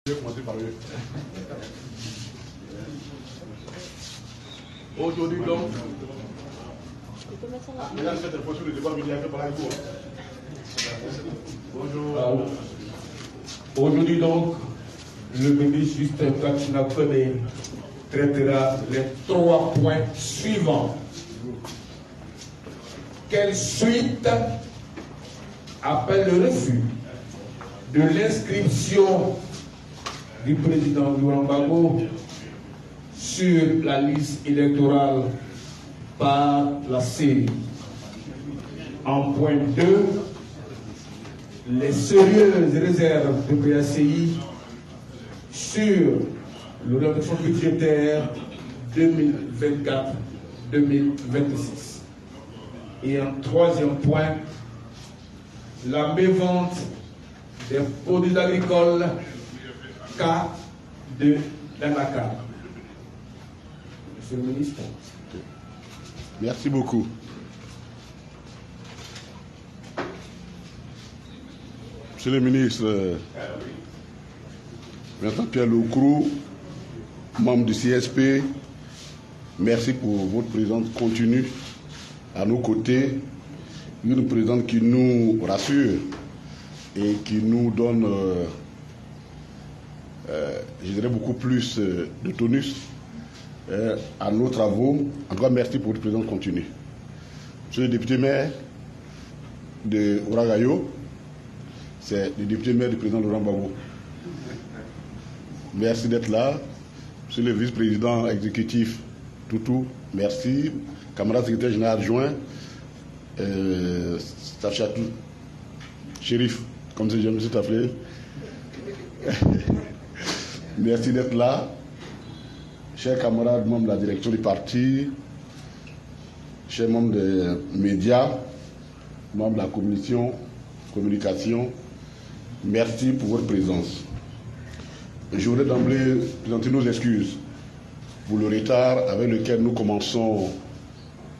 Je vais commencer par eux. Aujourd'hui donc, mesdames, cette fois sur le débat médiatique par la cour. Bonjour. Aujourd'hui donc, le ministre Justin Katina Koné traitera les 3 points suivants. Quelle suite appelle le refus de l'inscription du président Laurent Gbagbo sur la liste électorale par la CENI. En point 2, les sérieuses réserves de PACI sur l'orientation budgétaire 2024-2026. Et en 3e point, la mévente des produits agricoles cas de l'ANACA. Monsieur le ministre. Merci beaucoup. Monsieur le ministre, Vincent Pierre Loukrou, membre du CSP, merci pour votre présence continue à nos côtés, une présence qui nous rassure et qui nous donne, je dirais, beaucoup plus de tonus à nos travaux. En tout cas, merci pour votre présence continue. Monsieur le député maire de Ouagayo, c'est le député maire du président Laurent Gbagbo. Merci d'être là. Monsieur le vice-président exécutif Toutou, merci. Camarade secrétaire général adjoint, Stachatou, Chérif, comme je me suis appelé. Merci d'être là. Chers camarades, membres de la direction du parti, chers membres des médias, membres de la communication, merci pour votre présence. Je voudrais d'emblée présenter nos excuses pour le retard avec lequel nous commençons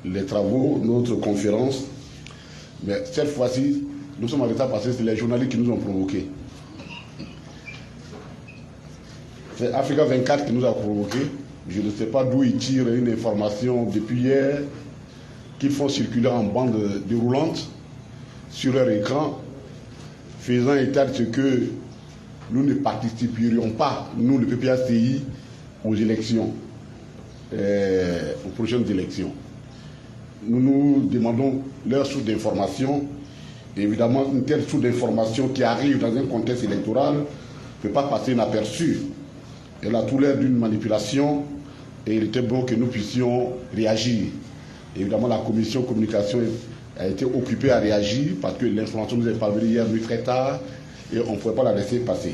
les travaux, notre conférence. Mais cette fois-ci, nous sommes en retard parce que c'est les journalistes qui nous ont provoqués. C'est Africa 24 qui nous a provoqués. Je ne sais pas d'où ils tirent une information depuis hier qu'ils font circuler en bande déroulante sur leur écran, faisant état de ce que nous ne participerions pas, nous, le PPACI, aux élections, aux prochaines élections. Nous nous demandons leur source d'information. Évidemment, une telle source d'information qui arrive dans un contexte électoral ne peut pas passer inaperçue. Elle a tout l'air d'une manipulation et il était bon que nous puissions réagir. Évidemment, la commission communication a été occupée à réagir parce que l'information nous est parvenue hier nuit très tard et on ne pouvait pas la laisser passer.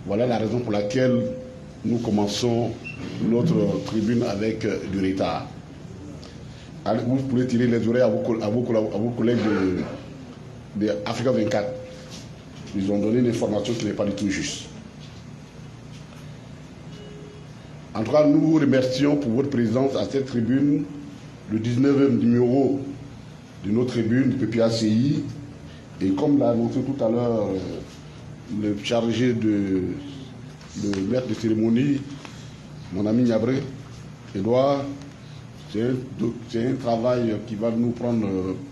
Voilà la raison pour laquelle nous commençons notre tribune avec du retard. Alors, vous pouvez tirer les oreilles à vos collègues de Africa 24. Ils ont donné une information qui n'est pas du tout juste. En tout cas, nous vous remercions pour votre présence à cette tribune, le 19e numéro de notre tribune du PPACI. Et comme l'a annoncé tout à l'heure le chargé le maître de cérémonie, mon ami Niabré, Edouard, c'est un travail qui va nous prendre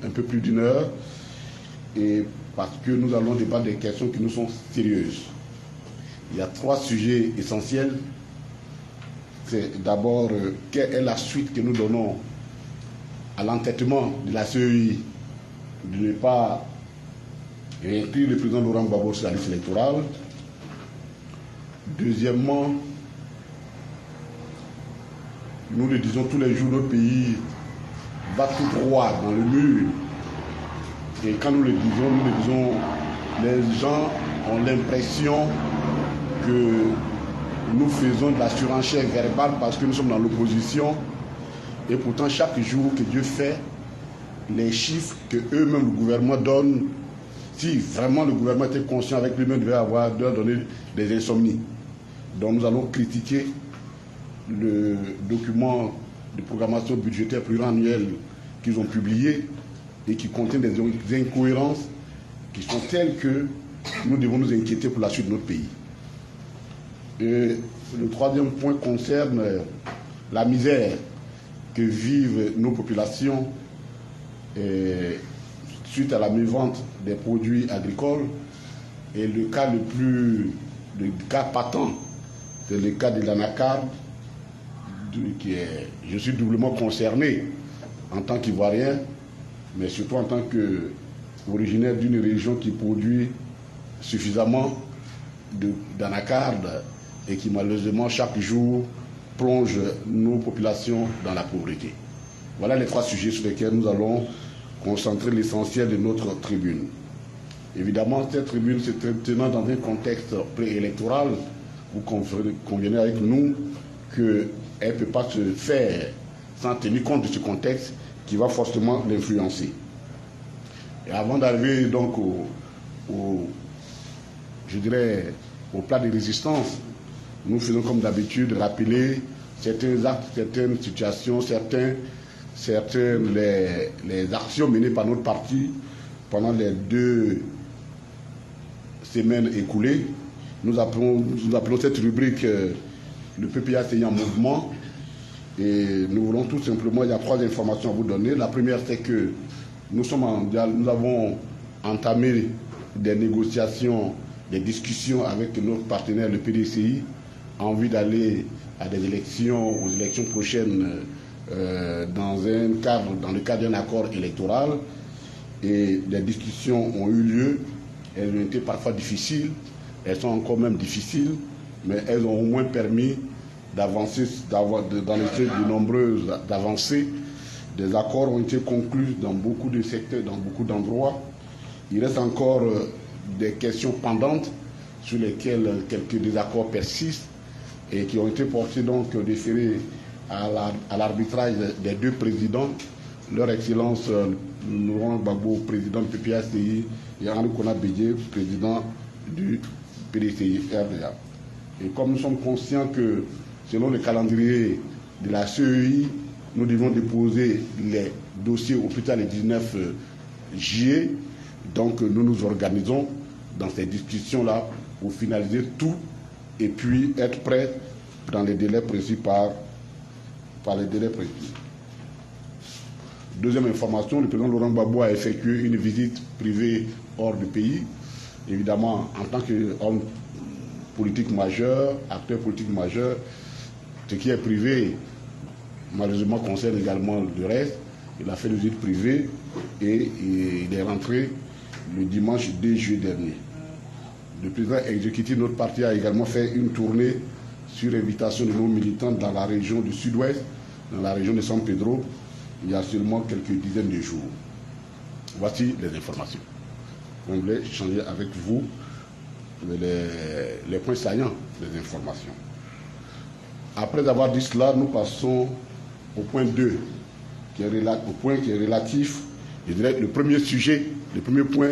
un peu plus d'1 heure, et parce que nous allons débattre des questions qui nous sont sérieuses. Il y a 3 sujets essentiels. C'est d'abord quelle est la suite que nous donnons à l'entêtement de la CEI de ne pas réinclure le président Laurent Gbagbo sur la liste électorale. Deuxièmement, nous le disons tous les jours, notre pays va tout droit dans le mur. Et quand nous le disons, les gens ont l'impression que nous faisons de la surenchère verbale parce que nous sommes dans l'opposition. Et pourtant, chaque jour que Dieu fait, les chiffres que eux-mêmes, le gouvernement, donne, si vraiment le gouvernement était conscient avec lui-même, devait donner des insomnies. Donc nous allons critiquer le document de programmation budgétaire pluriannuelle qu'ils ont publié et qui contient des incohérences qui sont telles que nous devons nous inquiéter pour la suite de notre pays. Et le troisième point concerne la misère que vivent nos populations suite à la mévente des produits agricoles. Et le cas patent, c'est le cas de l'anacarde, je suis doublement concerné en tant qu'Ivoirien, mais surtout en tant qu'originaire d'une région qui produit suffisamment d'anacarde et qui malheureusement chaque jour plonge nos populations dans la pauvreté. Voilà les trois sujets sur lesquels nous allons concentrer l'essentiel de notre tribune. Évidemment, cette tribune se tenant dans un contexte préélectoral, vous convenez avec nous qu'elle ne peut pas se faire sans tenir compte de ce contexte qui va forcément l'influencer. Et avant d'arriver donc je dirais, au plat de résistance, nous faisons comme d'habitude rappeler certains actes, certaines situations, les actions menées par notre parti pendant les 2 semaines écoulées. Nous appelons cette rubrique le PPACI en mouvement. Et nous voulons tout simplement, il y a 3 informations à vous donner. La première, c'est que nous avons entamé des négociations, des discussions avec notre partenaire, le PDCI, en vue d'aller à des élections, aux élections prochaines dans le cadre d'un accord électoral. Et les discussions ont eu lieu. Elles ont été parfois difficiles, elles sont encore même difficiles, mais elles ont au moins permis d'avancer, dans les trucs de nombreuses avancées. Des accords ont été conclus dans beaucoup de secteurs, dans beaucoup d'endroits. Il reste encore des questions pendantes sur lesquelles quelques désaccords persistent et qui ont été portés donc déférés à l'arbitrage des 2 présidents, leur Excellence Laurent Gbagbo, président du PPACI, et Henri Konan Bédié, président du PDCI RDA. Et comme nous sommes conscients que selon le calendrier de la CEI, nous devons déposer les dossiers au plus tard le 19 juillet. Donc nous nous organisons dans ces discussions-là pour finaliser tout et puis être prêts dans les délais précis par les délais précis. Deuxième information, le président Laurent Gbagbo a effectué une visite privée hors du pays. Évidemment, en tant qu'homme politique majeur, acteur politique majeur, ce qui est privé, malheureusement, concerne également le reste. Il a fait une visite privée et il est rentré le dimanche 2 juillet dernier. Le président exécutif de notre parti a également fait une tournée sur invitation de nos militants dans la région du Sud-Ouest, dans la région de San Pedro, il y a seulement quelques dizaines de jours. Voici les informations. On voulait échanger avec vous les points saillants des informations. Après avoir dit cela, nous passons au point 2, qui est relatif, je dirais, le premier sujet, le premier point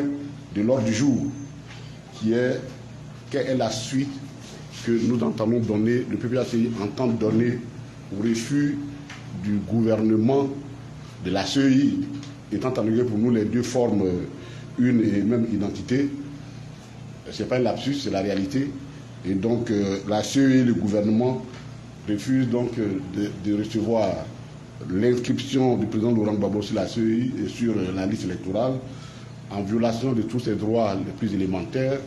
de l'ordre du jour, qui est quelle est la suite que nous entendons donner, le PPACI entend donner au refus du gouvernement de la CEI, étant entendu pour nous les 2 forment une et même identité. Ce n'est pas un lapsus, c'est la réalité. Et donc la CEI et le gouvernement refusent donc de recevoir l'inscription du président Laurent Gbagbo sur la CEI et sur la liste électorale, en violation de tous ses droits les plus élémentaires.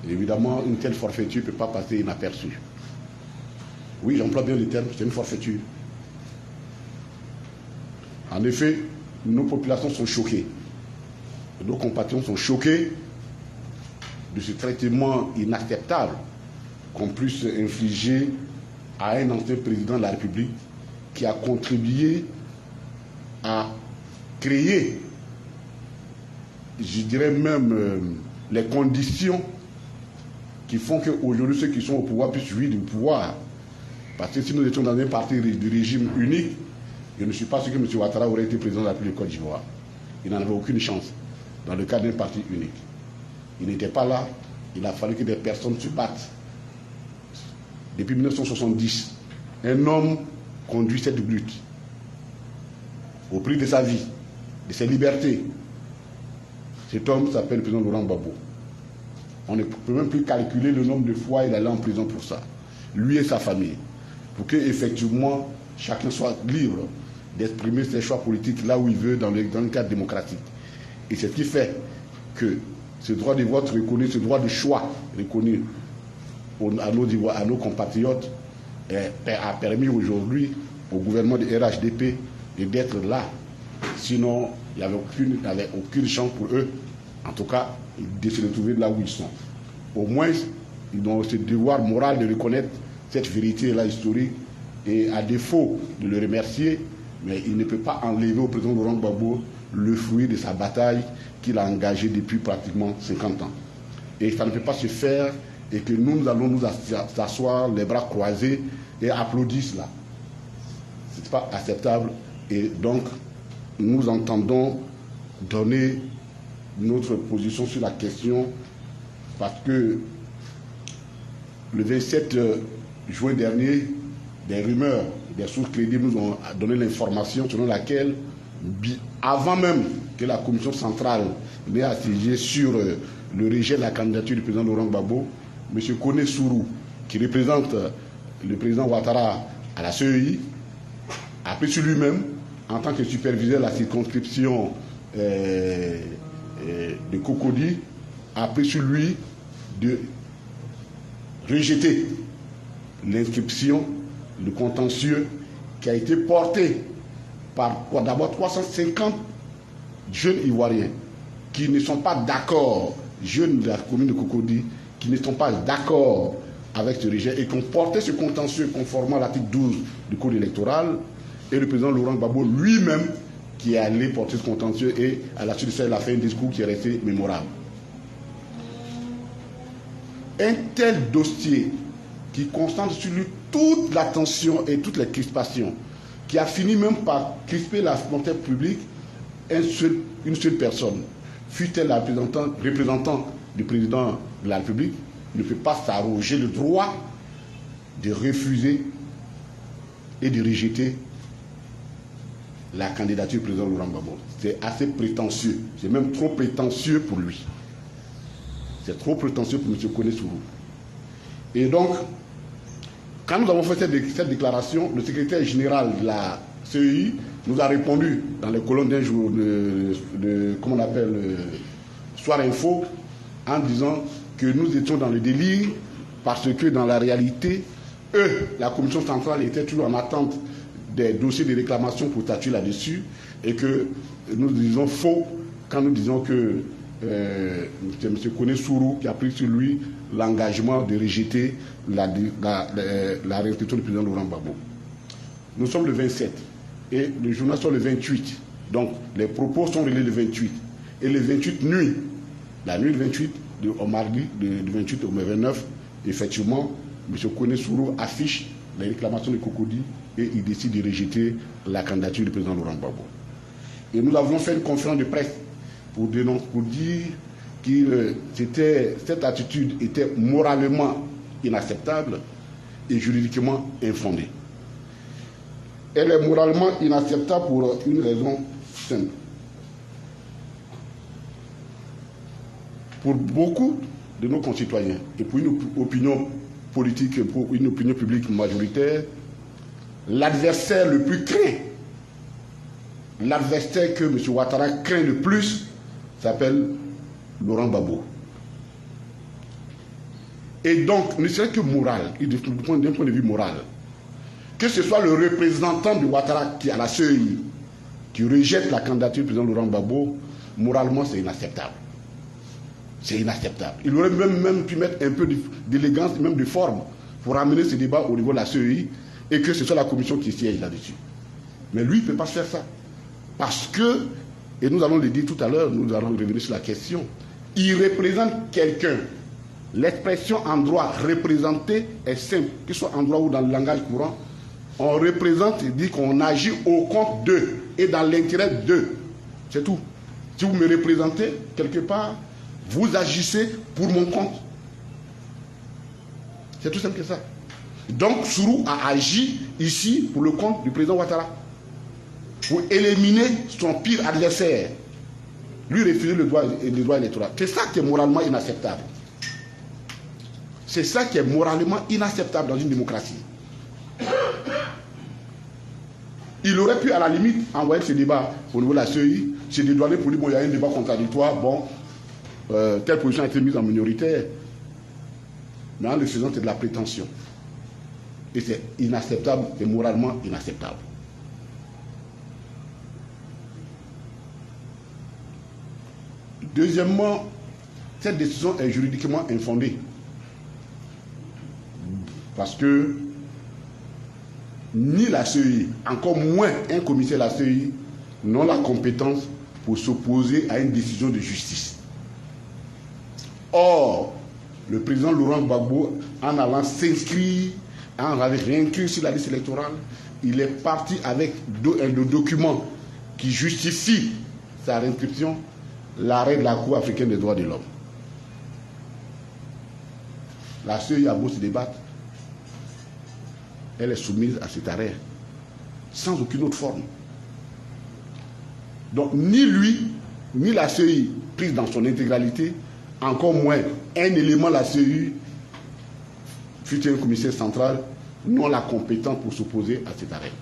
Et évidemment, une telle forfaiture ne peut pas passer inaperçue. Oui, j'emploie bien le terme, c'est une forfaiture. En effet, nos populations sont choquées. Nos compatriotes sont choqués de ce traitement inacceptable qu'on puisse infliger à un ancien président de la République qui a contribué à créer, je dirais même, les conditions qui font qu'aujourd'hui ceux qui sont au pouvoir puissent jouir du pouvoir. Parce que si nous étions dans un parti du régime unique, je ne suis pas sûr que M. Ouattara aurait été président de la République de Côte d'Ivoire. Il n'en avait aucune chance dans le cadre d'un parti unique. Il n'était pas là, il a fallu que des personnes se battent. Depuis 1970, un homme conduit cette lutte au prix de sa vie, de ses libertés. Cet homme s'appelle le président Laurent Gbagbo. On ne peut même plus calculer le nombre de fois il allait en prison pour ça. lui et sa famille, pour que effectivement chacun soit libre d'exprimer ses choix politiques là où il veut dans le cadre démocratique. Et c'est ce qui fait que ce droit de vote reconnu, ce droit de choix reconnu à nos compatriotes a permis aujourd'hui au gouvernement de RHDP d'être là. Sinon, il n'y avait aucune chance pour eux, en tout cas, de se retrouver là où ils sont. Au moins, ils ont ce devoir moral de reconnaître cette vérité-là historique et à défaut de le remercier, mais il ne peut pas enlever au président Laurent Gbagbo le fruit de sa bataille qu'il a engagée depuis pratiquement 50 ans. Et ça ne peut pas se faire et que nous allons nous asseoir les bras croisés et applaudir cela. Ce n'est pas acceptable et donc nous entendons donner notre position sur la question parce que le 27 juin dernier, des rumeurs, des sources crédibles nous ont donné l'information selon laquelle, avant même que la commission centrale n'ait assiégé sur le rejet de la candidature du président Laurent Gbagbo, M. Kone Sourou, qui représente le président Ouattara à la CEI, a pris sur lui-même, en tant que superviseur de la circonscription de Cocody, a pris sur lui de rejeter l'inscription, le contentieux qui a été porté par d'abord 350 jeunes Ivoiriens qui ne sont pas d'accord, jeunes de la commune de Cocody, qui ne sont pas d'accord avec ce rejet et qui ont porté ce contentieux conformément à l'article 12 du Code électoral, et le président Laurent Gbagbo lui-même qui est allé porter ce contentieux et à la suite de ça, il a fait un discours qui est resté mémorable. Un tel dossier qui concentre sur lui toute l'attention et toutes les crispations, qui a fini même par crisper la volonté publique, une seule personne, fut-elle la représentant du président de la République, ne peut pas s'arroger le droit de refuser et de rejeter la candidature du président Laurent Gbagbo. C'est assez prétentieux, c'est même trop prétentieux pour lui. C'est trop prétentieux pour M. Kone Sourou. Et donc, quand nous avons fait cette déclaration, le secrétaire général de la CEI nous a répondu dans les colonnes d'un jour comment on appelle, Soir Info, en disant que nous étions dans le délire parce que dans la réalité, la commission centrale était toujours en attente des dossiers de réclamation pour statuer là-dessus et que nous disons faux quand nous disons que c'est M. Kone Sourou qui a pris sur lui l'engagement de rejeter la réinstitution du président Laurent Gbagbo. Nous sommes le 27 et le journal sort le 28. Donc les propos sont relais le 28. Et le 28 nuit, la nuit du 28, au mardi, du 28 au 29, effectivement, M. Kone Sourou affiche les réclamations de Cocody et il décide de rejeter la candidature du président Laurent Gbagbo. Et nous avons fait une conférence de presse pour dire que cette attitude était moralement inacceptable et juridiquement infondée. Elle est moralement inacceptable pour une raison simple. Pour beaucoup de nos concitoyens et pour une opinion politique, pour une opinion publique majoritaire, l'adversaire le plus craint, l'adversaire que M. Ouattara craint le plus, s'appelle Laurent Gbagbo. Et donc, ne serait que moral, d'un point de vue moral, que ce soit le représentant de Ouattara qui est à la CEI, qui rejette la candidature du président Laurent Gbagbo, moralement c'est inacceptable. C'est inacceptable. Il aurait même pu mettre un peu d'élégance, même de forme, pour amener ce débat au niveau de la CEI et que ce soit la commission qui siège là-dessus. Mais lui, il ne peut pas faire ça. Parce que, et nous allons le dire tout à l'heure, nous allons revenir sur la question, il représente quelqu'un. L'expression en droit représenter est simple, que ce soit en droit ou dans le langage courant. On représente et dit qu'on agit au compte d'eux et dans l'intérêt d'eux. C'est tout. Si vous me représentez quelque part, vous agissez pour mon compte. C'est tout simple que ça. Donc Sourou a agi ici pour le compte du président Ouattara, pour éliminer son pire adversaire, lui refuser le droit électoral. C'est ça qui est moralement inacceptable. C'est ça qui est moralement inacceptable dans une démocratie. Il aurait pu, à la limite, envoyer ce débat au niveau de la CEI, se dédouaner pour dire, bon, il y a un débat contradictoire, bon, telle position a été mise en minoritaire. Mais en le faisant, c'est de la prétention. Et c'est inacceptable, c'est moralement inacceptable. Deuxièmement, cette décision est juridiquement infondée. Parce que ni la CEI, encore moins un commissaire de la CEI, n'ont la compétence pour s'opposer à une décision de justice. Or, le président Laurent Gbagbo, en allant s'inscrire, en allant réinscrire sur la liste électorale, il est parti avec un document qui justifie sa réinscription, l'arrêt de la Cour africaine des droits de l'homme. La CEI a beau se débattre, elle est soumise à cet arrêt, sans aucune autre forme. Donc, ni lui, ni la CEI, prise dans son intégralité, encore moins un élément de la CEI, futur commissaire central, n'ont la compétence pour s'opposer à cet arrêt.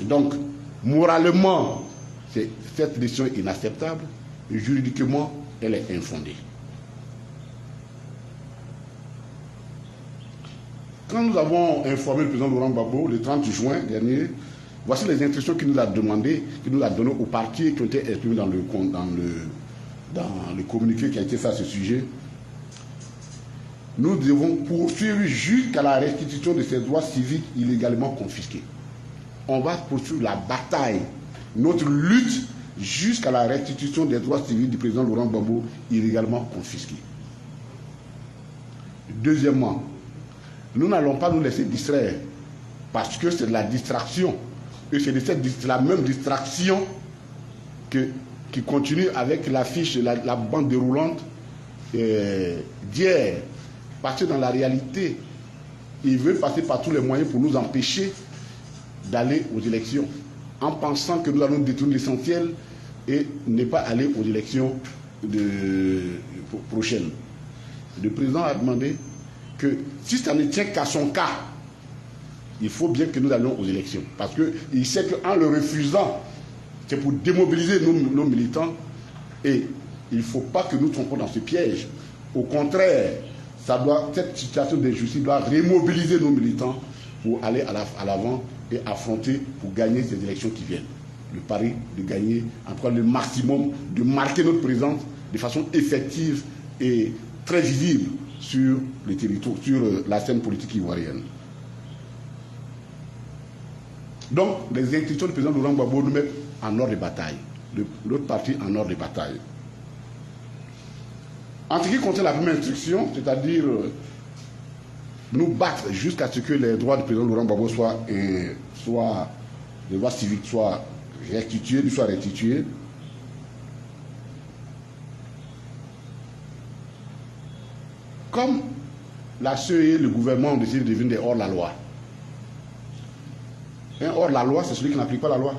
Et donc, moralement, cette décision est inacceptable, et juridiquement, elle est infondée. Quand nous avons informé le président Laurent Gbagbo le 30 juin dernier, voici les instructions qu'il nous a demandées, qu'il nous a données aux partis qui ont été exprimées dans le communiqué qui a été fait à ce sujet. Nous devons poursuivre jusqu'à la restitution de ces droits civiques illégalement confisqués. On va poursuivre la bataille, notre lutte jusqu'à la restitution des droits civiques du président Laurent Gbagbo illégalement confisqués. Deuxièmement, nous n'allons pas nous laisser distraire parce que c'est de la distraction. Et c'est la même distraction qui continue avec l'affiche, la bande déroulante d'hier. Parce que dans la réalité, il veut passer par tous les moyens pour nous empêcher d'aller aux élections, en pensant que nous allons détruire l'essentiel et ne pas aller aux élections prochaines. Le président a demandé que si ça ne tient qu'à son cas, il faut bien que nous allions aux élections. Parce qu'il sait qu'en le refusant, c'est pour démobiliser nos militants. Et il ne faut pas que nous trompions dans ce piège. Au contraire, cette situation d'injustice doit remobiliser nos militants pour aller à l'avant et affronter, pour gagner ces élections qui viennent. Le pari de gagner, en tout cas le maximum, de marquer notre présence de façon effective et très visible sur les territoires, sur la scène politique ivoirienne. Donc, les instructions du président Laurent Gbagbo nous mettent en ordre de bataille, l'autre partie en ordre de bataille. En ce qui concerne la première instruction, c'est-à-dire nous battre jusqu'à ce que les droits du président Laurent Gbagbo les droits civiques soient restitués, comme la CEI et le gouvernement ont décidé de devenir des hors-la-loi. Un hors-la-loi, c'est celui qui n'applique pas la loi.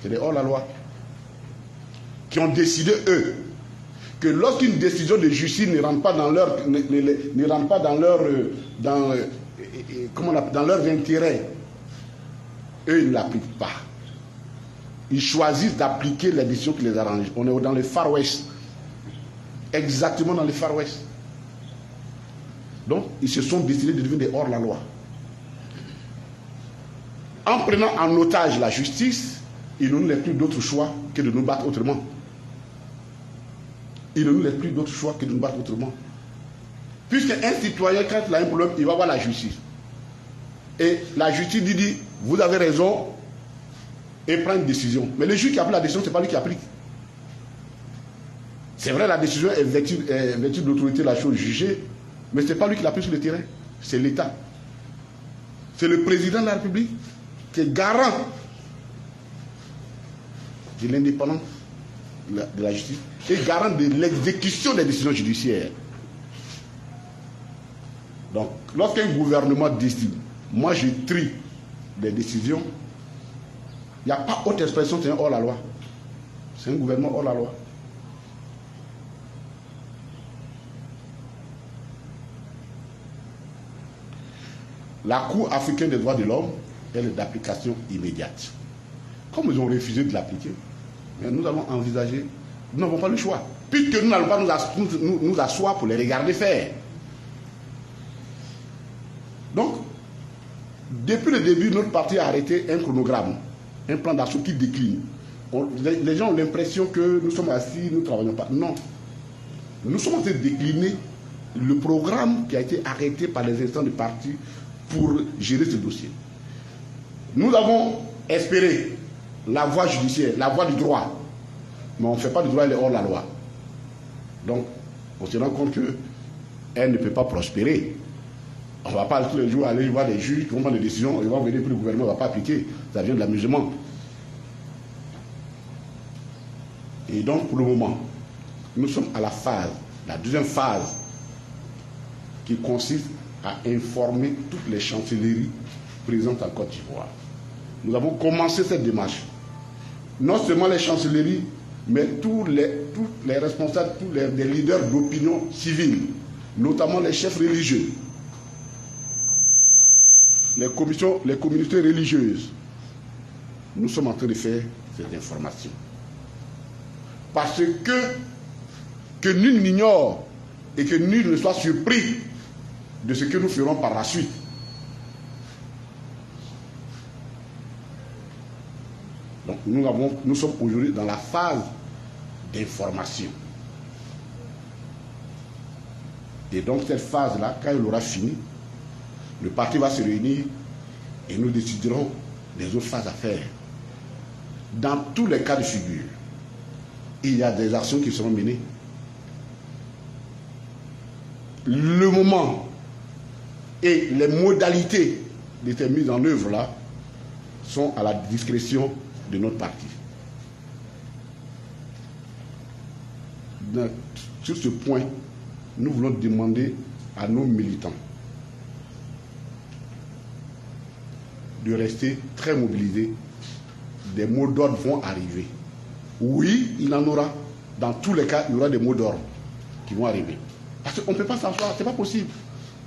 C'est des hors-la-loi qui ont décidé, eux, que lorsqu'une décision de justice ne rentre pas dans leurs intérêts, eux, ils ne l'appliquent pas. Ils choisissent d'appliquer les décisions qui les arrangent. On est dans le Far West. Exactement dans le Far West. Donc, ils se sont décidés de devenir des hors-la-loi. En prenant en otage la justice, il ne nous laisse plus d'autre choix que de nous battre autrement. Il ne nous laisse plus d'autre choix que de nous battre autrement. Puisque un citoyen, quand il a un problème, il va voir la justice. Et la justice dit, vous avez raison, et prend une décision. Mais le juge qui applique la décision, ce n'est pas lui qui applique. C'est vrai, la décision est vêtue de l'autorité de la chose jugée, mais ce n'est pas lui qui l'applique sur le terrain, c'est l'État. C'est le président de la République qui est garant de l'indépendance de la justice et garant de l'exécution des décisions judiciaires. Donc, lorsqu'un gouvernement décide, moi je trie les décisions, il n'y a pas autre expression, c'est un hors-la-loi. C'est un gouvernement hors la loi. La Cour africaine des droits de l'homme, elle est d'application immédiate. Comme ils ont refusé de l'appliquer, nous allons envisager, nous n'avons pas le choix, puisque nous n'allons pas nous asseoir pour les regarder faire. Donc, depuis le début, notre parti a arrêté un chronogramme, un plan d'action qui décline. Les gens ont l'impression que nous sommes assis, nous ne travaillons pas. Non. Nous sommes en train de décliner le programme qui a été arrêté par les instances du parti pour gérer ce dossier. Nous avons espéré la voie judiciaire, la voie du droit, mais on ne fait pas du droit, elle est hors la loi. Donc, on se rend compte qu'elle ne peut pas prospérer. On ne va pas tous les jours aller voir des juges qui vont prendre des décisions, ils vont venir, puis le gouvernement ne va pas appliquer. Ça vient de l'amusement. Et donc, pour le moment, nous sommes à la phase, la deuxième phase, qui consiste à informer toutes les chancelleries présentes en Côte d'Ivoire. Nous avons commencé cette démarche. Non seulement les chancelleries, mais tous les responsables, tous les leaders d'opinion civile, notamment les chefs religieux, les communautés religieuses. Nous sommes en train de faire cette information. Parce que nul n'ignore et que nul ne soit surpris de ce que nous ferons par la suite. Donc nous sommes aujourd'hui dans la phase d'information. Et donc cette phase-là, quand il aura fini, le parti va se réunir et nous déciderons des autres phases à faire. Dans tous les cas de figure, il y a des actions qui seront menées. Le moment et les modalités de ces mises en œuvre là sont à la discrétion de notre parti. Sur ce point, nous voulons demander à nos militants de rester très mobilisés. Des mots d'ordre vont arriver. Oui, il en aura. Dans tous les cas, il y aura des mots d'ordre qui vont arriver. Parce qu'on ne peut pas s'asseoir, ce n'est pas possible.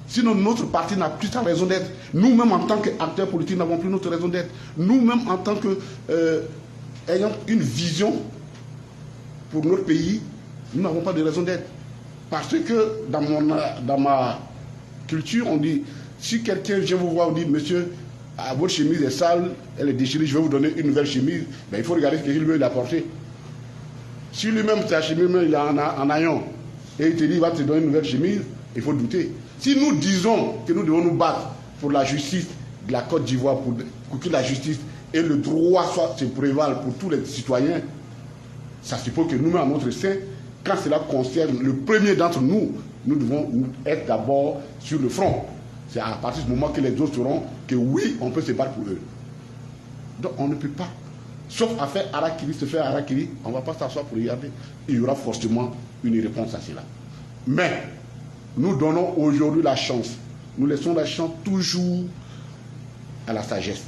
Sinon, notre parti n'a plus sa raison d'être. Nous-mêmes, en tant qu'acteurs politiques, n'avons plus notre raison d'être. Nous-mêmes, en tant que ayant une vision pour notre pays, nous n'avons pas de raison d'être. Parce que dans ma culture, on dit, si quelqu'un vient vous voir, on dit, monsieur, votre chemise est sale, elle est déchirée, je vais vous donner une nouvelle chemise, ben, il faut regarder ce qu'il veut l'apporter. Si lui-même, sa chemise, il est en haillon, et il te dit, il va te donner une nouvelle chemise, il faut douter. Si nous disons que nous devons nous battre pour la justice de la Côte d'Ivoire, pour que la justice et le droit se prévalent pour tous les citoyens, ça suppose que nous-mêmes, à notre sein, quand cela concerne le premier d'entre nous, nous devons être d'abord sur le front. C'est à partir de ce moment que les autres sauront que oui, on peut se battre pour eux. Donc on ne peut pas. Sauf à faire harakiri, se faire harakiri, on ne va pas s'asseoir pour regarder. Il y aura forcément une réponse à cela. Mais nous donnons aujourd'hui la chance. Nous laissons la chance toujours à la sagesse.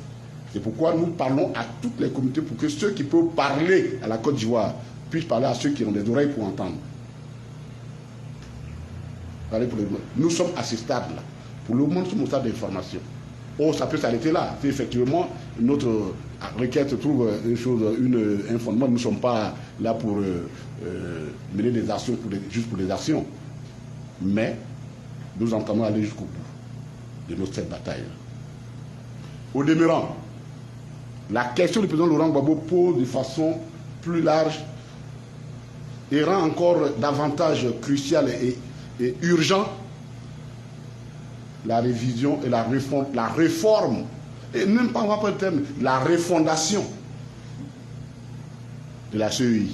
C'est pourquoi nous parlons à toutes les communautés pour que ceux qui peuvent parler à la Côte d'Ivoire puissent parler à ceux qui ont des oreilles pour entendre. Nous sommes à ce stade-là. Pour le moment, nous sommes au stade d'information. Oh, ça peut s'arrêter là. Si effectivement notre requête trouve un fondement, nous ne sommes pas là pour mener des actions juste pour des actions. Mais nous entendons aller jusqu'au bout de cette bataille. Au demeurant, la question du président Laurent Gbagbo pose de façon plus large et rend encore davantage crucial et urgent la révision et la réforme, et même pas, on va pas le terme, la refondation de la CEI.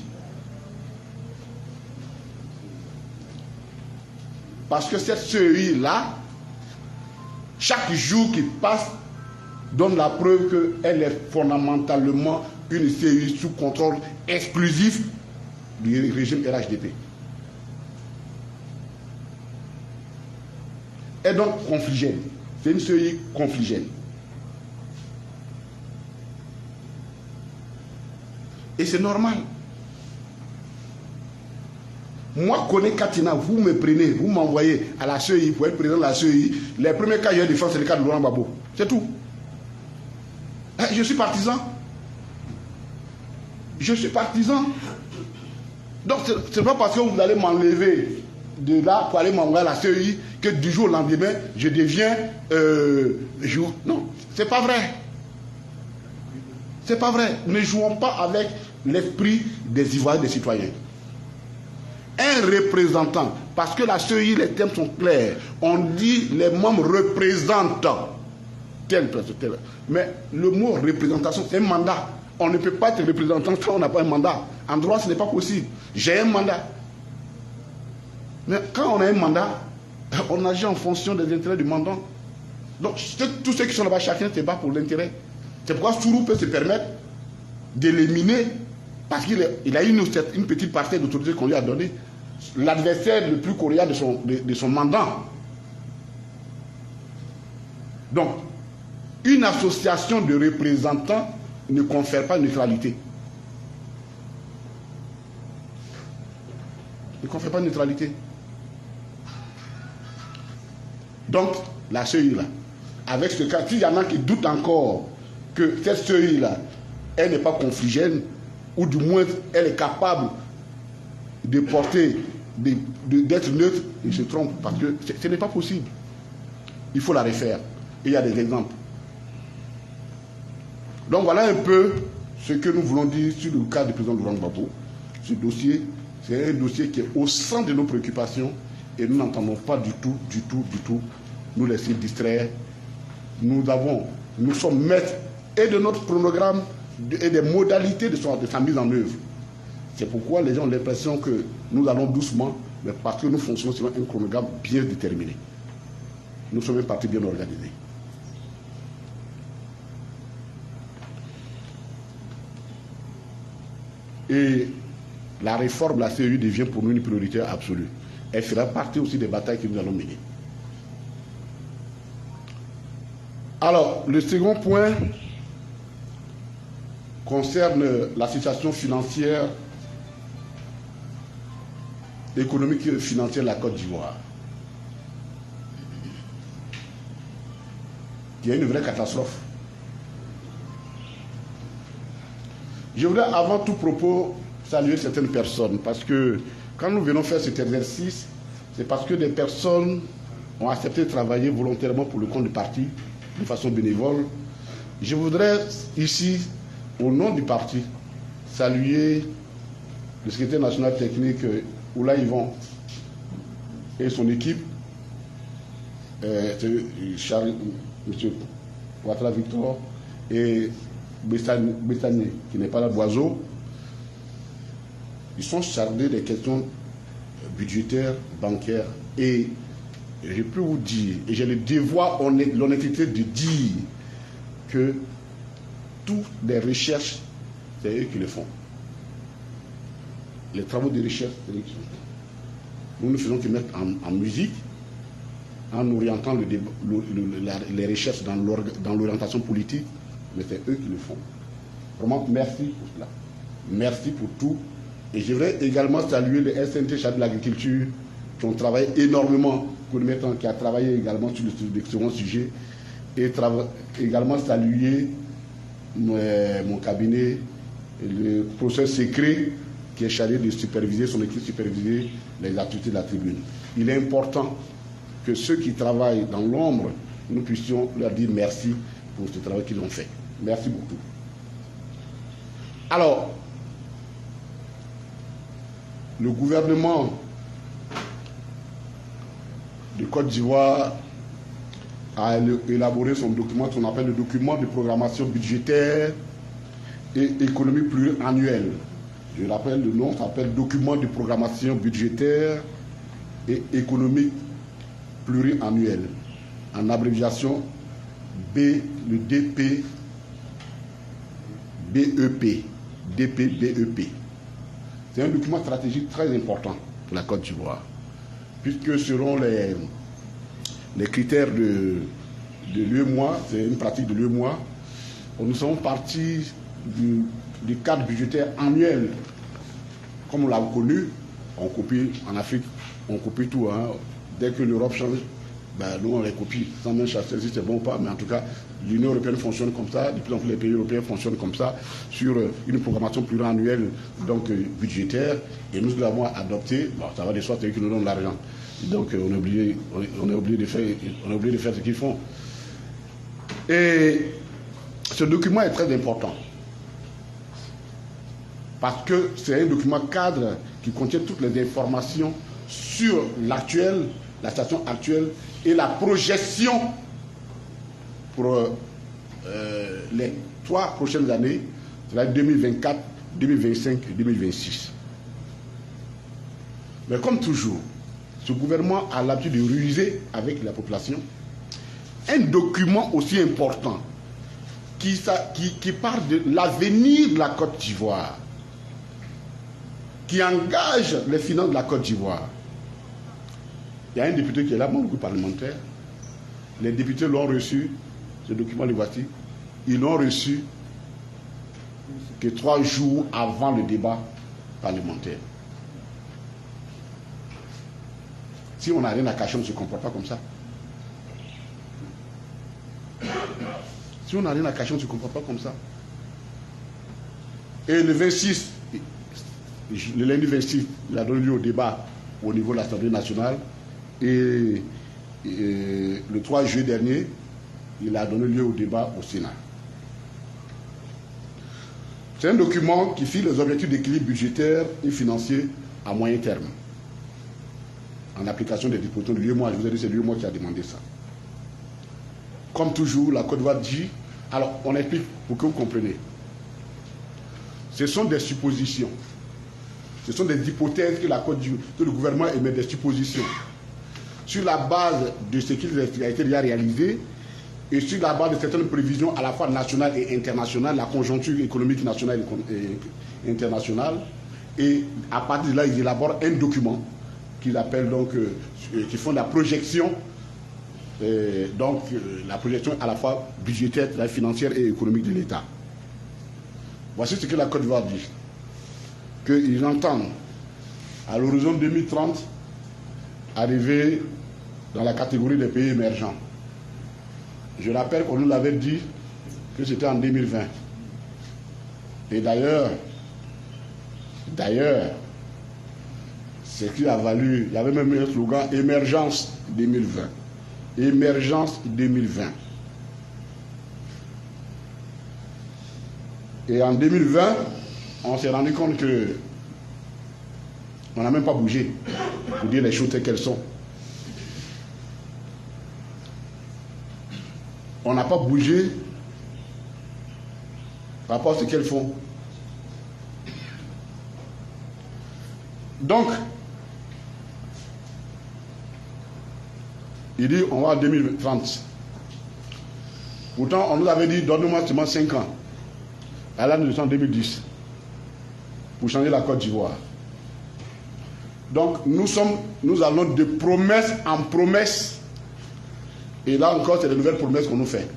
Parce que cette CEI-là, chaque jour qui passe, donne la preuve qu'elle est fondamentalement une CEI sous contrôle exclusif du régime RHDP. Et donc confligène. C'est une CEI confligène. Et c'est normal. Moi, connais Katina, vous me prenez, vous m'envoyez à la CEI pour être président de la CEI. Les premiers cas que j'ai défendu, c'est le cas de Laurent Gbagbo. C'est tout. Je suis partisan. Je suis partisan. Donc, ce n'est pas parce que vous allez m'enlever de là pour aller m'envoyer à la CEI que du jour au lendemain, je deviens... Non, c'est pas vrai. C'est pas vrai. Ne jouons pas avec l'esprit des Ivoiriens, des citoyens. Un représentant, parce que la CEI, les thèmes sont clairs. On dit les membres représentants. Tel. Mais le mot représentation, c'est un mandat. On ne peut pas être représentant quand on n'a pas un mandat. En droit, ce n'est pas possible. J'ai un mandat. Mais quand on a un mandat, on agit en fonction des intérêts du mandant. Donc, tous ceux qui sont là-bas, chacun se bat pour l'intérêt. C'est pourquoi Sourou peut se permettre d'éliminer, parce qu'il a une petite partie d'autorité qu'on lui a donnée, l'adversaire le plus coriace de son mandant. Donc, une association de représentants ne confère pas neutralité. Ne confère pas neutralité. Donc, la CEI là, avec ce cas, s'il y en a qui doutent encore que cette CEI là, elle n'est pas confligène, ou du moins elle est capable de porter, d'être neutre, ils se trompent, parce que ce n'est pas possible. Il faut la refaire. Et il y a des exemples. Donc voilà un peu ce que nous voulons dire sur le cas du président Laurent Gbagbo. Ce dossier, c'est un dossier qui est au centre de nos préoccupations et nous n'entendons pas du tout nous laisser distraire. Nous sommes maîtres et de notre chronogramme et des modalités de sa mise en œuvre. C'est pourquoi les gens ont l'impression que nous allons doucement, mais parce que nous fonctionnons sur un chronogramme bien déterminé. Nous sommes un parti bien organisé. Et la réforme de la CEI devient pour nous une priorité absolue. Elle fera partie aussi des batailles que nous allons mener. Alors, le second point concerne la situation financière, économique et financière de la Côte d'Ivoire. Il y a une vraie catastrophe. Je voudrais avant tout propos saluer certaines personnes, parce que quand nous venons faire cet exercice, c'est parce que des personnes ont accepté de travailler volontairement pour le compte du parti, de façon bénévole. Je voudrais ici, au nom du parti, saluer le secrétaire national technique Oula Yvon et son équipe, M. Ouattara Victor et Bétanier, qui n'est pas là, d'Oiseau. Ils sont chargés des questions budgétaires, bancaires. Et je peux vous dire, et j'ai le devoir, l'honnêteté de dire que toutes les recherches, c'est eux qui les font. Les travaux de recherche, c'est eux qui les font. Nous ne faisons que mettre en musique, en orientant les recherches dans l'orientation politique, mais c'est eux qui le font. Vraiment, merci pour cela. Merci pour tout. Et je voudrais également saluer le SNT chargé de l'agriculture, qui ont travaillé énormément, qui a travaillé également sur le second sujet, et également saluer mon cabinet, le professeur Secret, qui est chargé de superviser, son équipe superviser les activités de la tribune. Il est important que ceux qui travaillent dans l'ombre, nous puissions leur dire merci pour ce travail qu'ils ont fait. Merci beaucoup. Alors, le gouvernement de Côte d'Ivoire a élaboré son document, qu'on appelle le document de programmation budgétaire et économique pluriannuelle. Je rappelle le nom, ça s'appelle document de programmation budgétaire et économique pluriannuelle. En abréviation, BEP. C'est un document stratégique très important pour la Côte d'Ivoire, puisque selon les critères de l'UEMOA, c'est une pratique de l'UEMOA, nous sommes partis du cadre budgétaire annuel, comme on l'a connu, on copie en Afrique, on copie tout. Hein. Dès que l'Europe change, ben, nous on les copie, sans même chercher si c'est bon ou pas, mais en tout cas, l'Union européenne fonctionne comme ça, de plus en plus les pays européens fonctionnent comme ça, sur une programmation pluriannuelle donc, budgétaire, et nous l'avons adopté, bon, ça va de soi, c'est eux qui nous donnent l'argent. Donc on a oublié de faire ce qu'ils font. Et ce document est très important, parce que c'est un document cadre qui contient toutes les informations sur l'actuel, la situation actuelle et la projection pour les 3 prochaines années, c'est-à-dire 2024, 2025 et 2026. Mais comme toujours, ce gouvernement a l'habitude de ruser avec la population. Un document aussi important qui parle de l'avenir de la Côte d'Ivoire, qui engage les finances de la Côte d'Ivoire. Il y a un député qui est là, mon groupe parlementaire. Les députés l'ont reçu, ce document, le voici. Ils l'ont reçu que 3 jours avant le débat parlementaire. Si on n'a rien à cacher, on ne se comporte pas comme ça. Si on n'a rien à cacher, on ne se comporte pas comme ça. Et le 26, le lundi 26, il a donné lieu au débat au niveau de l'Assemblée nationale. Et le 3 juillet dernier, il a donné lieu au débat au Sénat. C'est un document qui fixe les objectifs d'équilibre budgétaire et financier à moyen terme, en application des dispositions de l'UEMOA. Je vous ai dit, c'est l'UEMOA qui a demandé ça. Comme toujours, la Côte d'Ivoire dit... Alors, on explique pour que vous compreniez. Ce sont des suppositions. Ce sont des hypothèses que le gouvernement émet, des suppositions. Sur la base de ce qui a été déjà réalisé et sur la base de certaines prévisions à la fois nationales et internationales, la conjoncture économique nationale et internationale. Et à partir de là, ils élaborent un document qu'ils appellent donc, qui font la projection, la projection à la fois budgétaire, financière et économique de l'État. Voici ce que la Côte d'Ivoire dit. Qu'ils entendent à l'horizon 2030 arriver dans la catégorie des pays émergents. Je rappelle qu'on nous l'avait dit que c'était en 2020. Et d'ailleurs, c'est qui a valu, il y avait même un slogan Émergence 2020. Émergence 2020. Et en 2020, on s'est rendu compte que on n'a même pas bougé pour dire les choses telles qu'elles sont. On n'a pas bougé par rapport à ce qu'elles font. Donc, il dit on va en 2030. Pourtant, on nous avait dit donne-moi seulement 5 ans. À l'année de 2010 pour changer la Côte d'Ivoire. Donc, nous allons de promesse en promesse. Et là encore, c'est de nouvelles promesses qu'on nous fait.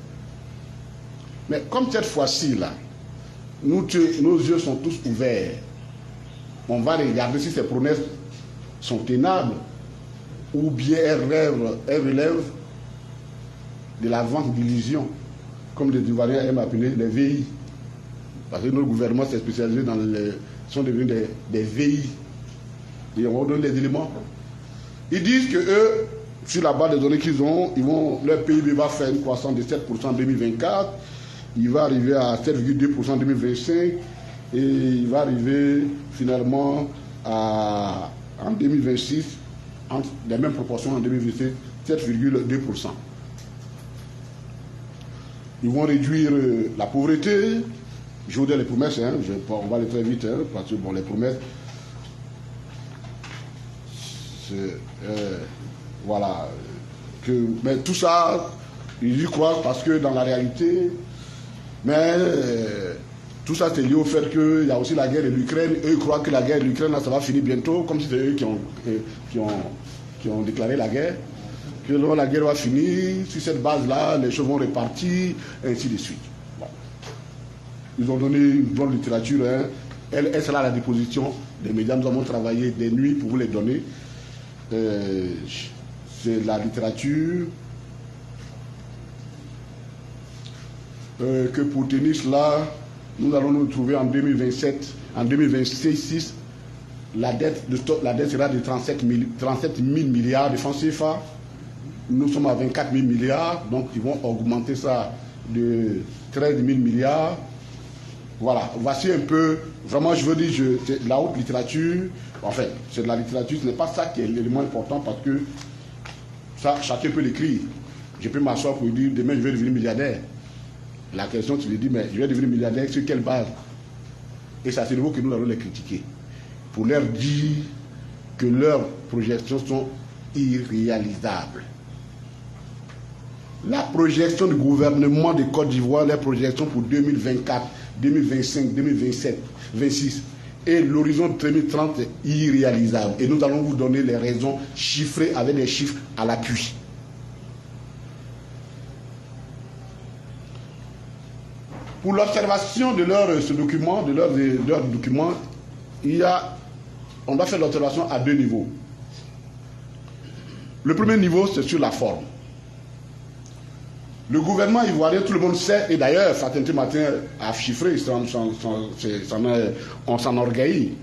Mais comme cette fois-ci, là, nos yeux sont tous ouverts. On va regarder si ces promesses sont tenables ou bien elles relèvent de la vente d'illusions, comme les Ivoiriens aiment appeler les VI. Parce que notre gouvernement s'est spécialisé dans les... sont devenus des VI. Et on va donner les éléments. Ils disent que eux, sur la base des données qu'ils ont, leur PIB va faire une croissance de 7% en 2024, il va arriver à 7,2% en 2025, et il va arriver finalement en 2026, entre les mêmes proportions en 2026, 7,2%. Ils vont réduire la pauvreté. Je vous donne les promesses, hein, on va aller très vite, hein, parce que bon, les promesses, voilà. Mais tout ça, ils y croient parce que dans la réalité, tout ça c'est lié au fait qu'il y a aussi la guerre de l'Ukraine. Eux ils croient que la guerre de l'Ukraine, ça va finir bientôt, comme si c'était eux qui ont déclaré la guerre. Que la guerre va finir, sur cette base-là, les choses vont repartir, et ainsi de suite. Bon. Ils ont donné une bonne littérature, hein. Elle sera à la disposition des médias, nous avons travaillé des nuits pour vous les donner. C'est la littérature. Que pour tenir cela, nous allons nous trouver en 2027, en 2026, la dette sera de 37 000 milliards de francs CFA. Nous sommes à 24 000 milliards, donc ils vont augmenter ça de 13 000 milliards. Voilà, voici un peu, vraiment je veux dire, c'est la haute littérature, enfin, c'est de la littérature, ce n'est pas ça qui est l'élément important parce que ça, chacun peut l'écrire. Je peux m'asseoir pour dire, demain je vais devenir milliardaire. La question, tu lui dis, mais je vais devenir milliardaire sur quelle base? Et c'est à ce niveau que nous allons les critiquer. Pour leur dire que leurs projections sont irréalisables. La projection du gouvernement de Côte d'Ivoire, les projections pour 2024, 2025, 2027, 2026 et l'horizon 2030 est irréalisable. Et nous allons vous donner les raisons chiffrées avec des chiffres à l'appui. Pour l'observation de ce document, on va faire l'observation à deux niveaux. Le premier niveau, c'est sur la forme. Le gouvernement ivoirien, tout le monde sait, et d'ailleurs, Fatenté Matin a chiffré, on s'en orgueillit,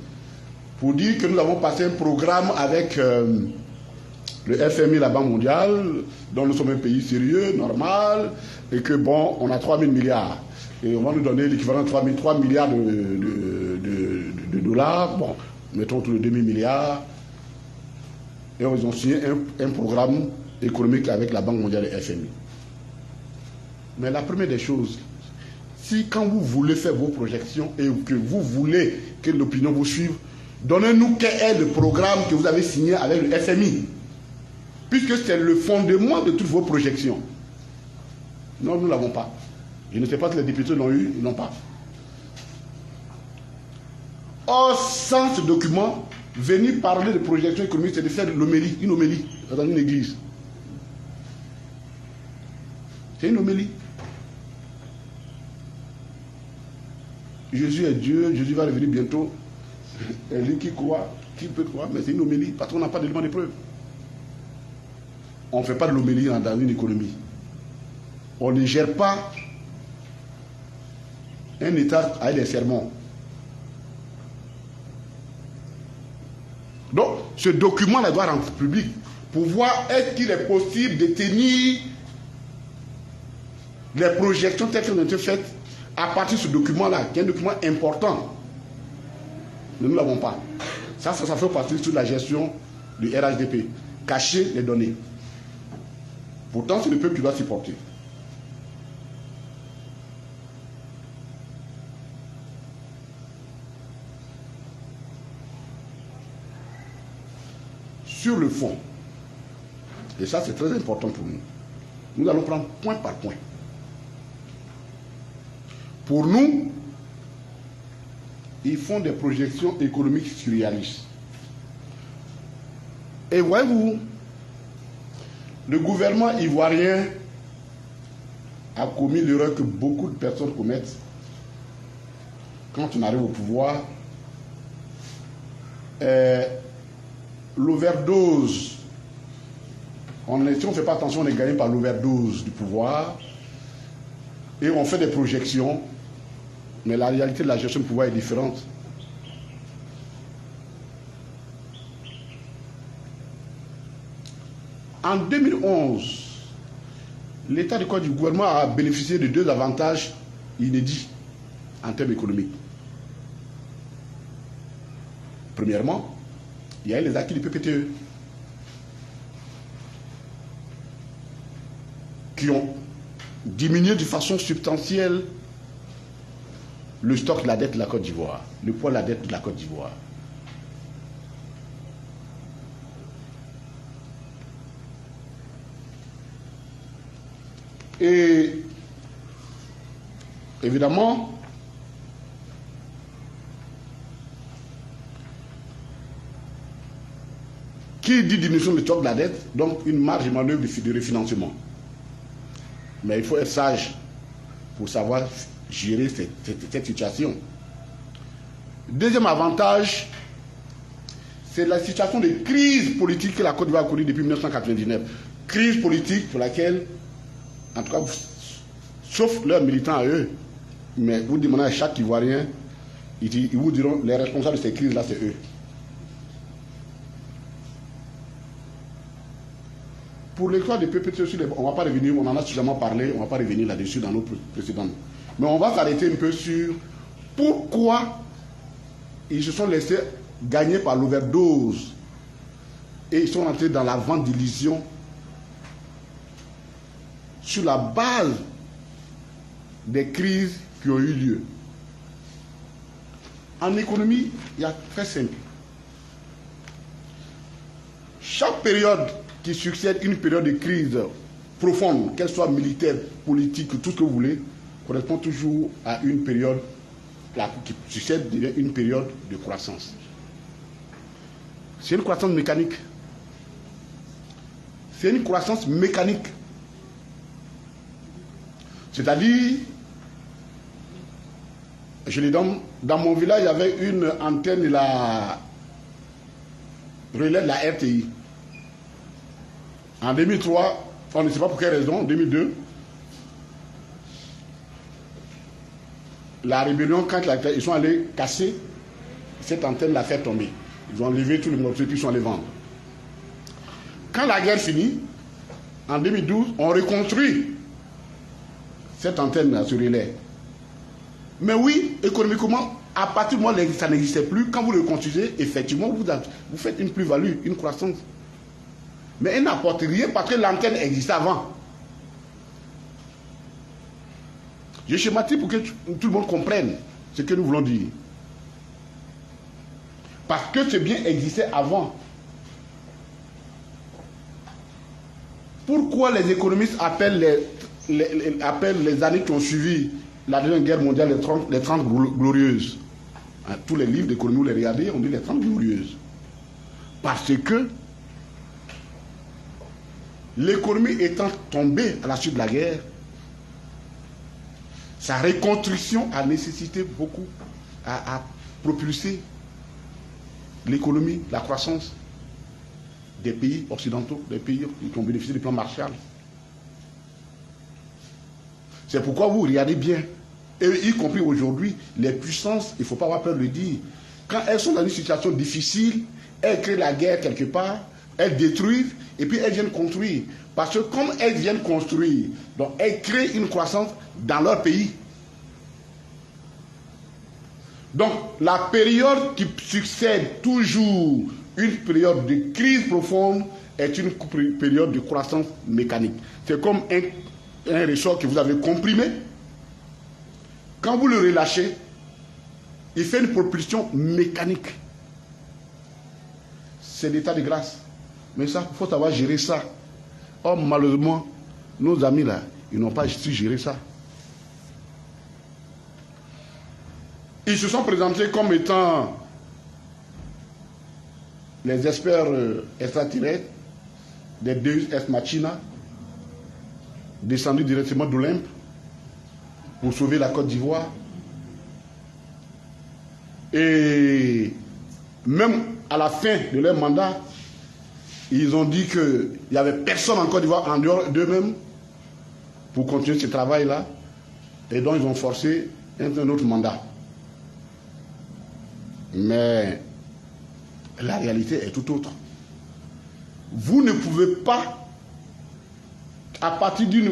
pour dire que nous avons passé un programme avec le FMI, la Banque mondiale, dont nous sommes un pays sérieux, normal, et que bon, on a 3 000 milliards. Et on va nous donner l'équivalent de 3 milliards de dollars, bon, mettons tous les 2 000 milliards, et ils ont signé un programme économique avec la Banque mondiale et le FMI. Mais la première des choses, si quand vous voulez faire vos projections et que vous voulez que l'opinion vous suive, donnez-nous quel est le programme que vous avez signé avec le FMI. Puisque c'est le fondement de toutes vos projections. Non, nous ne l'avons pas. Je ne sais pas si les députés l'ont eu, ils n'ont pas. Or, sans ce document, venir parler de projections économiques, c'est de faire une homélie dans une église. C'est une homélie. Jésus est Dieu, Jésus va revenir bientôt. Et lui qui croit, qui peut croire, mais c'est une homélie, parce qu'on n'a pas d'éléments de preuve. On ne fait pas de l'homélie dans une économie. On ne gère pas un État avec des sermons. Donc, ce document-là doit rendre public pour voir est-ce qu'il est possible de tenir les projections telles qu'elles ont été faites à partir de ce document-là, qui est un document important. Nous ne l'avons pas. Ça fait partie de la gestion du RHDP. Cacher les données. Pourtant, c'est le peuple qui doit s'y porter. Sur le fond, et ça c'est très important pour nous, nous allons prendre point par point. Pour nous, ils font des projections économiques surréalistes. Et voyez-vous, le gouvernement ivoirien a commis l'erreur que beaucoup de personnes commettent quand on arrive au pouvoir. L'overdose, si on ne fait pas attention, on est gagné par l'overdose du pouvoir et on fait des projections, mais la réalité de la gestion du pouvoir est différente. En 2011, l'État du gouvernement a bénéficié de deux avantages inédits en termes économiques. Premièrement, il y a les acquis du PPTE qui ont diminué de façon substantielle le stock de la dette de la Côte d'Ivoire, le poids de la dette de la Côte d'Ivoire. Et évidemment, qui dit diminution du stock de la dette, donc une marge de manœuvre de refinancement. Mais il faut être sage pour savoir gérer cette situation. Deuxième avantage, c'est la situation de crise politique que la Côte d'Ivoire a connue depuis 1999. Crise politique pour laquelle, en tout cas, sauf leurs militants à eux, mais vous demandez à chaque Ivoirien, ils vous diront, les responsables de ces crises-là, c'est eux. Pour l'histoire des PPT, on ne va pas revenir, on en a suffisamment parlé, on ne va pas revenir là-dessus dans nos précédentes. Mais on va s'arrêter un peu sur pourquoi ils se sont laissés gagner par l'overdose et ils sont entrés dans la vente d'illusions sur la base des crises qui ont eu lieu. En économie, il y a très simple. Chaque période qui succède une période de crise profonde, qu'elle soit militaire, politique, tout ce que vous voulez, correspond toujours à une période qui succède une période de croissance. C'est une croissance mécanique. C'est une croissance mécanique. C'est-à-dire, je les donne, dans mon village, il y avait une antenne de la relais de la RTI. En 2003, on ne sait pas pour quelle raison, en 2002, la rébellion, quand ils sont allés casser, cette antenne l'a fait tomber. Ils ont enlevé tous les morceaux qui sont allés vendre. Quand la guerre finit, en 2012, on reconstruit cette antenne sur relais. Mais oui, économiquement, à partir du moment où ça n'existait plus, quand vous le reconstruisez, effectivement, vous faites une plus-value, une croissance. Mais elle n'apporte rien parce que l'antenne existait avant. Je schématise pour que tout le monde comprenne ce que nous voulons dire. Parce que ce bien existait avant. Pourquoi les économistes appellent les années qui ont suivi la Deuxième Guerre mondiale les 30 glorieuses? Tous les livres d'économie, vous les regardez, on dit les 30 glorieuses. Parce que l'économie étant tombée à la suite de la guerre, sa reconstruction a nécessité beaucoup à propulser l'économie, la croissance des pays occidentaux, des pays qui ont bénéficié du plan Marshall. C'est pourquoi vous regardez bien, et y compris aujourd'hui, les puissances, il ne faut pas avoir peur de le dire, quand elles sont dans une situation difficile, elles créent la guerre quelque part, elles détruisent, et puis elles viennent construire. Parce que comme elles viennent construire, donc elles créent une croissance dans leur pays. Donc la période qui succède toujours une période de crise profonde est une période de croissance mécanique. C'est comme un ressort que vous avez comprimé. Quand vous le relâchez, il fait une propulsion mécanique. C'est l'état de grâce. Mais ça, il faut savoir gérer ça. Or, malheureusement, nos amis là, ils n'ont pas su gérer ça. Ils se sont présentés comme étant les experts extraterrestres, des Deus Ex Machina, descendus directement d'Olympe pour sauver la Côte d'Ivoire. Et même à la fin de leur mandat, ils ont dit qu'il n'y avait personne en Côte d'Ivoire en dehors d'eux-mêmes pour continuer ce travail-là. Et donc ils ont forcé un autre mandat. Mais la réalité est tout autre. Vous ne pouvez pas, à partir d'une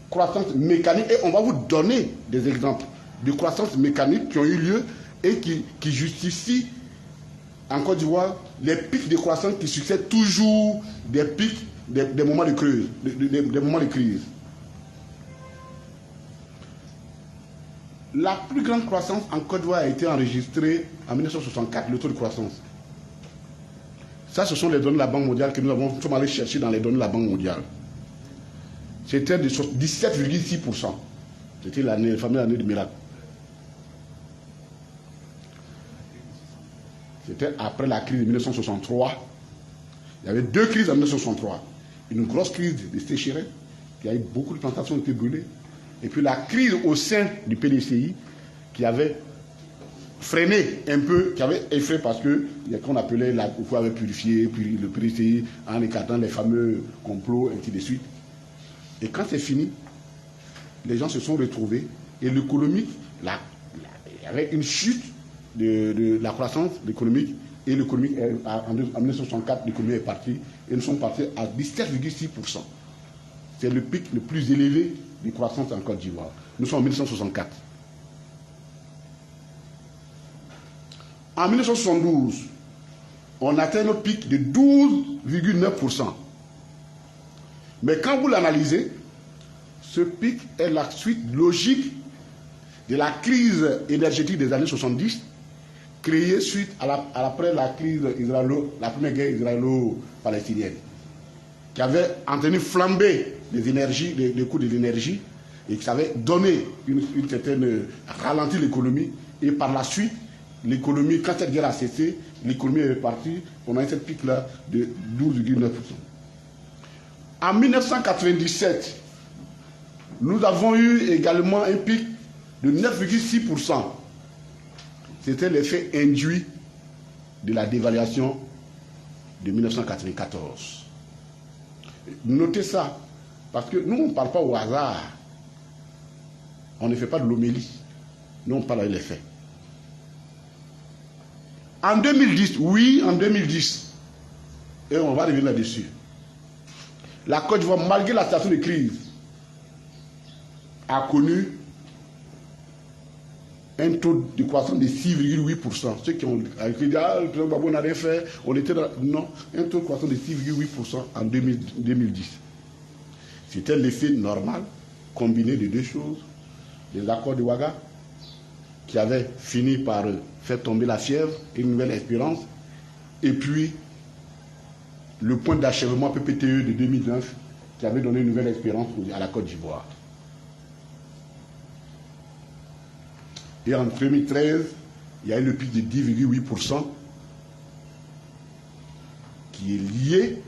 croissance mécanique, et on va vous donner des exemples de croissance mécanique qui ont eu lieu et qui justifient en Côte d'Ivoire les pics de croissance qui succèdent toujours des pics, des moments de crise, des moments de crise. La plus grande croissance en Côte d'Ivoire a été enregistrée en 1964, le taux de croissance. Ça, ce sont les données de la Banque mondiale que nous sommes allés chercher dans les données de la Banque mondiale. C'était de 17,6%. C'était la fameuse année du miracle. C'était après la crise de 1963. Il y avait deux crises en 1963. Une grosse crise de sécheresse, qui a eu beaucoup de plantations qui étaient brûlées. Et puis la crise au sein du PDCI, qui avait freiné un peu, qui avait effrayé parce que qu'on appelait la Koukou avait purifié, puis le purifié en écartant les fameux complots, ainsi de suite. Et quand c'est fini, les gens se sont retrouvés et l'économie, il y avait une chute de la croissance économique et l'économie, en 1964, l'économie est partie et nous sommes partis à 17,6%. C'est le pic le plus élevé de croissance en Côte d'Ivoire. Nous sommes en 1964. En 1972, on atteint notre pic de 12,9%. Mais quand vous l'analysez, ce pic est la suite logique de la crise énergétique des années 70, créée suite après la crise la première guerre israélo-palestinienne, qui avait entraîné flamber les coûts de l'énergie et qui avait donné une certaine ralenti l'économie. Et par la suite, l'économie, quand cette guerre a cessé, l'économie est repartie. On a eu cette pic-là de 12,9%. En 1997, nous avons eu également un pic de 9,6%. C'était l'effet induit de la dévaluation de 1994. Notez ça, parce que nous, on ne parle pas au hasard. On ne fait pas de l'homélie. Nous, on parle des faits. En 2010, oui, en 2010, et on va revenir là-dessus, la Côte d'Ivoire, malgré la situation de crise, a connu un taux de croissance de 6,8%. Ceux qui ont écrit, le président Gbagbo n'a rien fait, on était dans... Non, un taux de croissance de 6,8% en 2010. C'était l'effet normal, combiné de deux choses. Les accords de Ouaga, qui avaient fini par faire tomber la fièvre et une nouvelle espérance, et puis le point d'achèvement PPTE de 2009, qui avait donné une nouvelle espérance à la Côte d'Ivoire. Et en 2013, il y a eu le pic de 10,8% qui est lié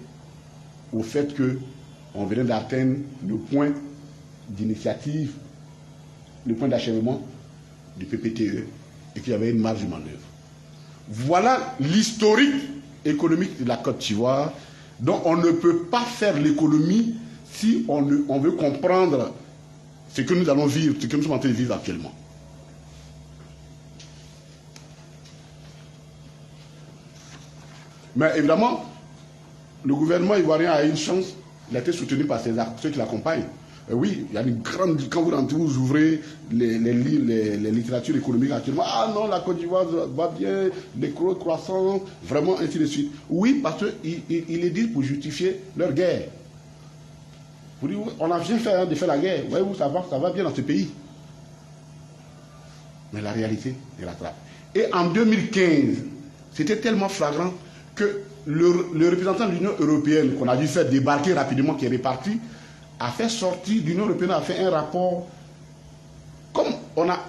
au fait qu'on venait d'atteindre le point d'initiative, le point d'achèvement du PPTE et qu'il y avait une marge de manœuvre. Voilà l'historique économique de la Côte d'Ivoire dont on ne peut pas faire l'économie si on veut comprendre ce que nous allons vivre, ce que nous sommes en train de vivre actuellement. Mais évidemment, le gouvernement ivoirien a une chance, il a été soutenu par ceux qui l'accompagnent. Oui, il y a une grande... Quand vous rentrez, vous ouvrez les littératures économiques actuellement. Ah non, la Côte d'Ivoire va bien, les croissants, vraiment, ainsi de suite. Oui, parce qu'ils le disent pour justifier leur guerre. Vous dites, on a bien fait de faire la guerre. Voyez-vous, ça va bien dans ce pays. Mais la réalité est rattrape. Et en 2015, c'était tellement flagrant que le représentant de l'Union européenne, qu'on a dû faire débarquer rapidement, qui est reparti, a fait sortir, l'Union européenne a fait un rapport. Comme on a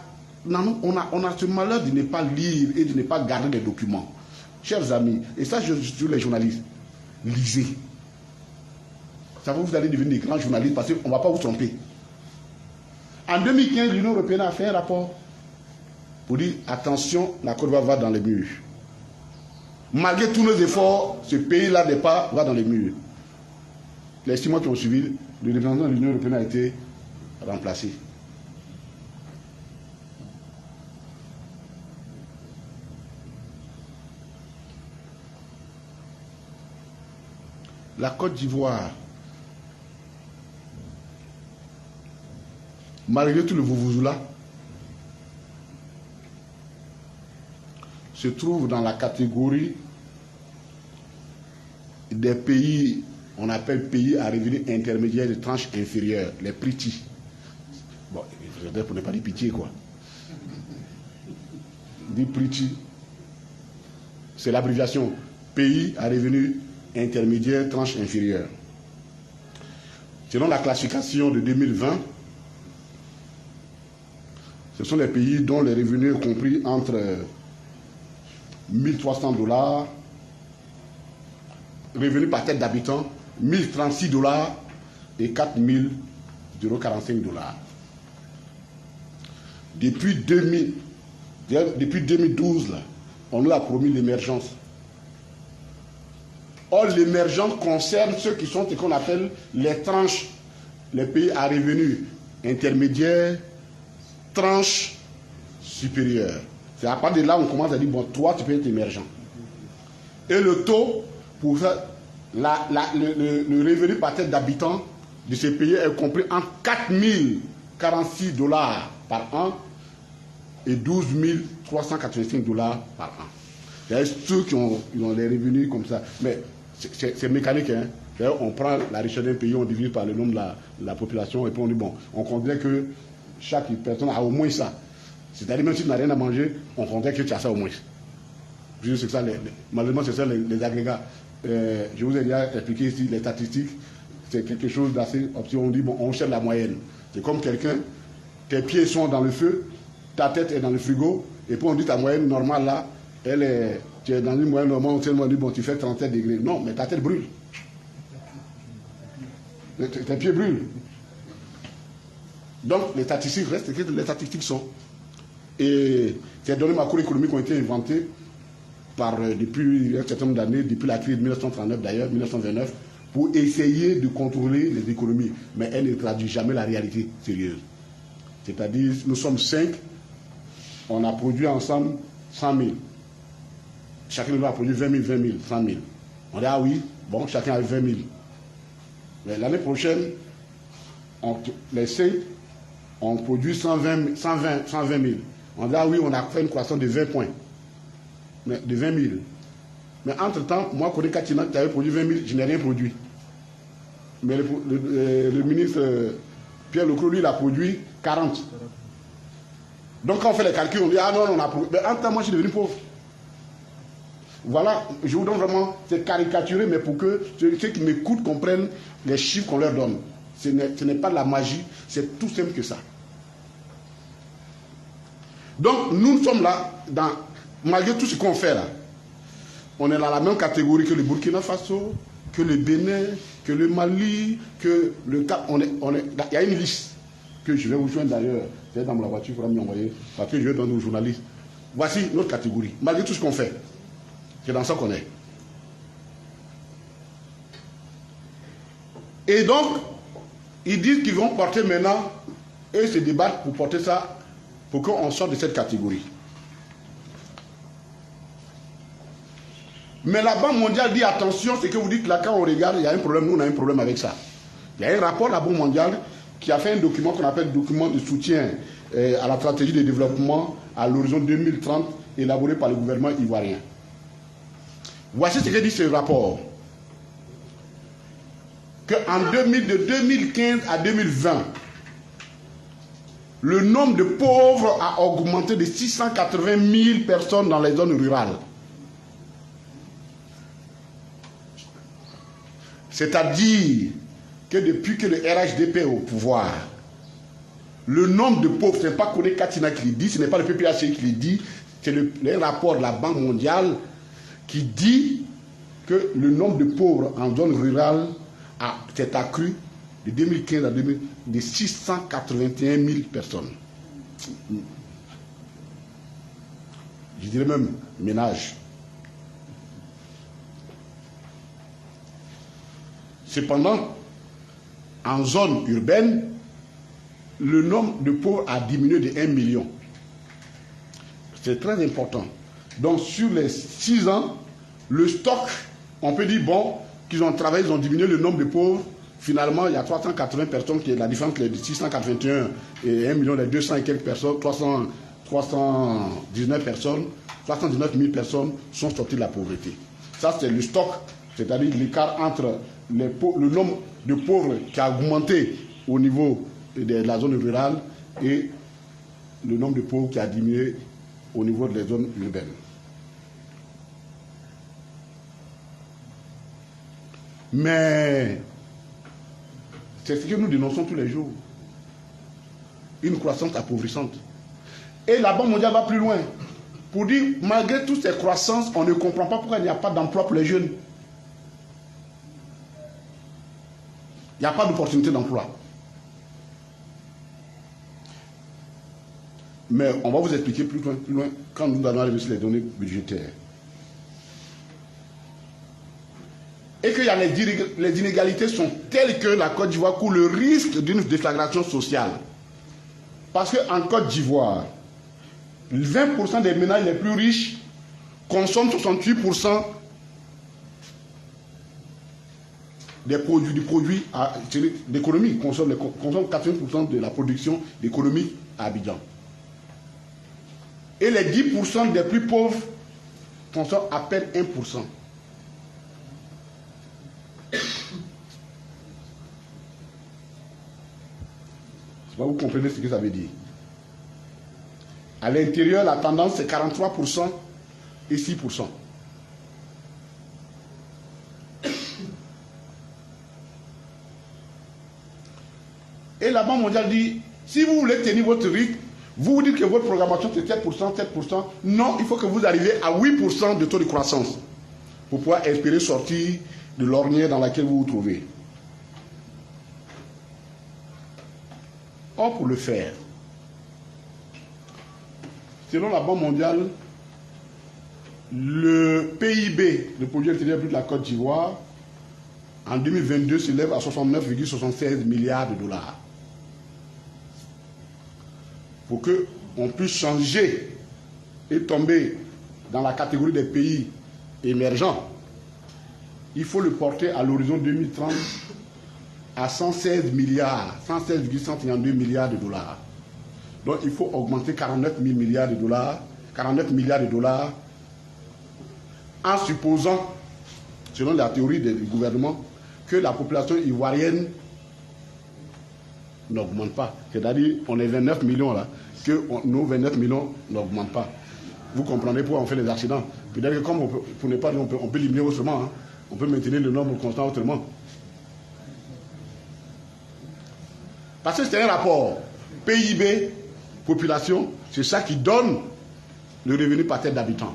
ce malheur de ne pas lire et de ne pas garder les documents. Chers amis, et ça je dis les journalistes, lisez. Ça va, vous allez devenir des grands journalistes parce qu'on ne va pas vous tromper. En 2015, l'Union européenne a fait un rapport pour dire, attention, la Côte d'Ivoire va dans les murs. Malgré tous nos efforts, ce pays-là va dans les murs. Les 6 mois qui ont suivi, le représentant de l'Union européenne a été remplacé. La Côte d'Ivoire, malgré tout le vouvouzou-là, se trouve dans la catégorie des pays, on appelle pays à revenu intermédiaire de tranche inférieure, les PRITI. Bon, pour ne pas dire pitié, quoi. Dit PRITI, c'est l'abréviation pays à revenu intermédiaire, tranche inférieure. Selon la classification de 2020, ce sont les pays dont les revenus sont compris entre 1300 $, revenus par tête d'habitant, 1036 $ et 4045 $. Depuis 2000, Depuis 2012, là, on nous a promis l'émergence. Or, l'émergence concerne ceux qui sont ce qu'on appelle les tranches, les pays à revenus intermédiaires, tranches supérieures. C'est à partir de là qu'on commence à dire, bon, toi, tu peux être émergent. Et le taux, pour ça, le revenu par tête d'habitant de ces pays est compris en 4 046 $ par an et 12 385 $ par an. C'est ceux qui ont les revenus comme ça. Mais c'est mécanique, hein. On prend la richesse d'un pays, on divise par le nombre de la population et puis on dit, bon, on considère que chaque personne a au moins ça. C'est-à-dire, même si tu n'as rien à manger, on considère que tu as ça au moins. C'est ça, malheureusement, c'est ça les agrégats. Je vous ai déjà expliqué ici, les statistiques, c'est quelque chose d'assez obscur. On dit, bon, on cherche la moyenne. C'est comme quelqu'un, tes pieds sont dans le feu, ta tête est dans le frigo, et puis on dit ta moyenne normale là, tu es dans une moyenne normale, on dit, bon, tu fais 37 degrés. Non, mais ta tête brûle. Tes pieds brûlent. Donc, les statistiques restent, les statistiques sont. Et ces données macroéconomiques ont été inventées depuis un certain nombre d'années, depuis la crise de 1939 d'ailleurs, 1929, pour essayer de contrôler les économies. Mais elles ne traduisent jamais la réalité sérieuse. C'est-à-dire, nous sommes 5, on a produit ensemble 100 000. Chacun de nous a produit 20 000, 20 000, 100 000. On dit, ah oui, bon, chacun a 20 000. Mais l'année prochaine, les 5 ont produit 120 000. On dit, ah oui, on a fait une croissance de 20 points. Mais de 20 000. Mais entre-temps, moi, Kodé Katina, tu avais produit 20 000, je n'ai rien produit. Mais le ministre Pierre Lecros, lui, il a produit 40. Donc, quand on fait les calculs, on dit, ah non, on a produit. Mais entre-temps, moi, je suis devenu pauvre. Voilà, je vous donne vraiment, c'est caricaturé, mais pour que ceux qui m'écoutent comprennent les chiffres qu'on leur donne. Ce n'est pas de la magie, c'est tout simple que ça. Donc, nous sommes là, malgré tout ce qu'on fait là, on est dans la même catégorie que le Burkina Faso, que le Bénin, que le Mali, que le Cap. Il y a une liste que je vais vous joindre d'ailleurs, c'est dans la voiture, il faudra m'y envoyer, parce que je vais donner aux journalistes. Voici notre catégorie, malgré tout ce qu'on fait. C'est dans ça qu'on est. Et donc, ils disent qu'ils vont porter maintenant, et se débattent pour porter ça, pour qu'on sorte de cette catégorie. Mais la Banque mondiale dit attention, c'est que vous dites là, quand on regarde, il y a un problème, nous on a un problème avec ça. Il y a un rapport de la Banque mondiale qui a fait un document qu'on appelle document de soutien à la stratégie de développement à l'horizon 2030, élaboré par le gouvernement ivoirien. Voici ce que dit ce rapport. Qu'en de 2015 à 2020, le nombre de pauvres a augmenté de 680 000 personnes dans les zones rurales. C'est-à-dire que depuis que le RHDP est au pouvoir, le nombre de pauvres, ce n'est pas Kodé Katina qui le dit, ce n'est pas le PPHC qui le dit, c'est le rapport de la Banque mondiale qui dit que le nombre de pauvres en zone rurale s'est accru de 2015 à 2000 de 681 000 personnes. Je dirais même ménages. Cependant, en zone urbaine, le nombre de pauvres a diminué de 1 million. C'est très important. Donc, sur les 6 ans, le stock, on peut dire, bon, qu'ils ont travaillé, ils ont diminué le nombre de pauvres. Finalement, il y a 380 personnes, qui est la différence de 681 et 1 million, les 200 et quelques personnes, 319 personnes, 319 000 personnes sont sorties de la pauvreté. Ça, c'est le stock, c'est-à-dire l'écart entre le nombre de pauvres qui a augmenté au niveau de la zone rurale et le nombre de pauvres qui a diminué au niveau des zones urbaines. Mais c'est ce que nous dénonçons tous les jours. Une croissance appauvrissante. Et la Banque mondiale va plus loin. Pour dire, malgré toutes ces croissances, on ne comprend pas pourquoi il n'y a pas d'emploi pour les jeunes. Il n'y a pas d'opportunité d'emploi. Mais on va vous expliquer plus loin quand nous allons arriver sur les données budgétaires. Et que les inégalités sont telles que la Côte d'Ivoire court le risque d'une déflagration sociale. Parce qu'en Côte d'Ivoire, 20% des ménages les plus riches consomment 68% des produits d'économie, consomment 80% de la production d'économie à Abidjan. Et les 10% des plus pauvres consomment à peine 1%. Vous comprenez ce que ça veut dire. À l'intérieur, la tendance c'est 43% et 6%. Et la Banque mondiale dit, si vous voulez tenir votre rythme, vous dites que votre programmation c'est 7%, 7%. Non, il faut que vous arriviez à 8% de taux de croissance pour pouvoir espérer sortir de l'ornière dans laquelle vous vous trouvez. Or, pour le faire, selon la Banque mondiale, le PIB, le produit intérieur brut de la Côte d'Ivoire, en 2022 s'élève à 69,76 milliards de dollars. Pour qu'on puisse changer et tomber dans la catégorie des pays émergents, il faut le porter à l'horizon 2030 à 116 milliards, 116,152 milliards de dollars. Donc il faut augmenter 49 milliards de dollars, en supposant, selon la théorie du gouvernement, que la population ivoirienne n'augmente pas. C'est-à-dire, on est 29 millions là, que nos 29 millions n'augmentent pas. Vous comprenez pourquoi on fait les accidents. Peut-être que comme pour ne pas dire, on peut diminuer autrement, hein. On peut maintenir le nombre constant autrement. Parce que c'est un rapport PIB, population, c'est ça qui donne le revenu par tête d'habitant.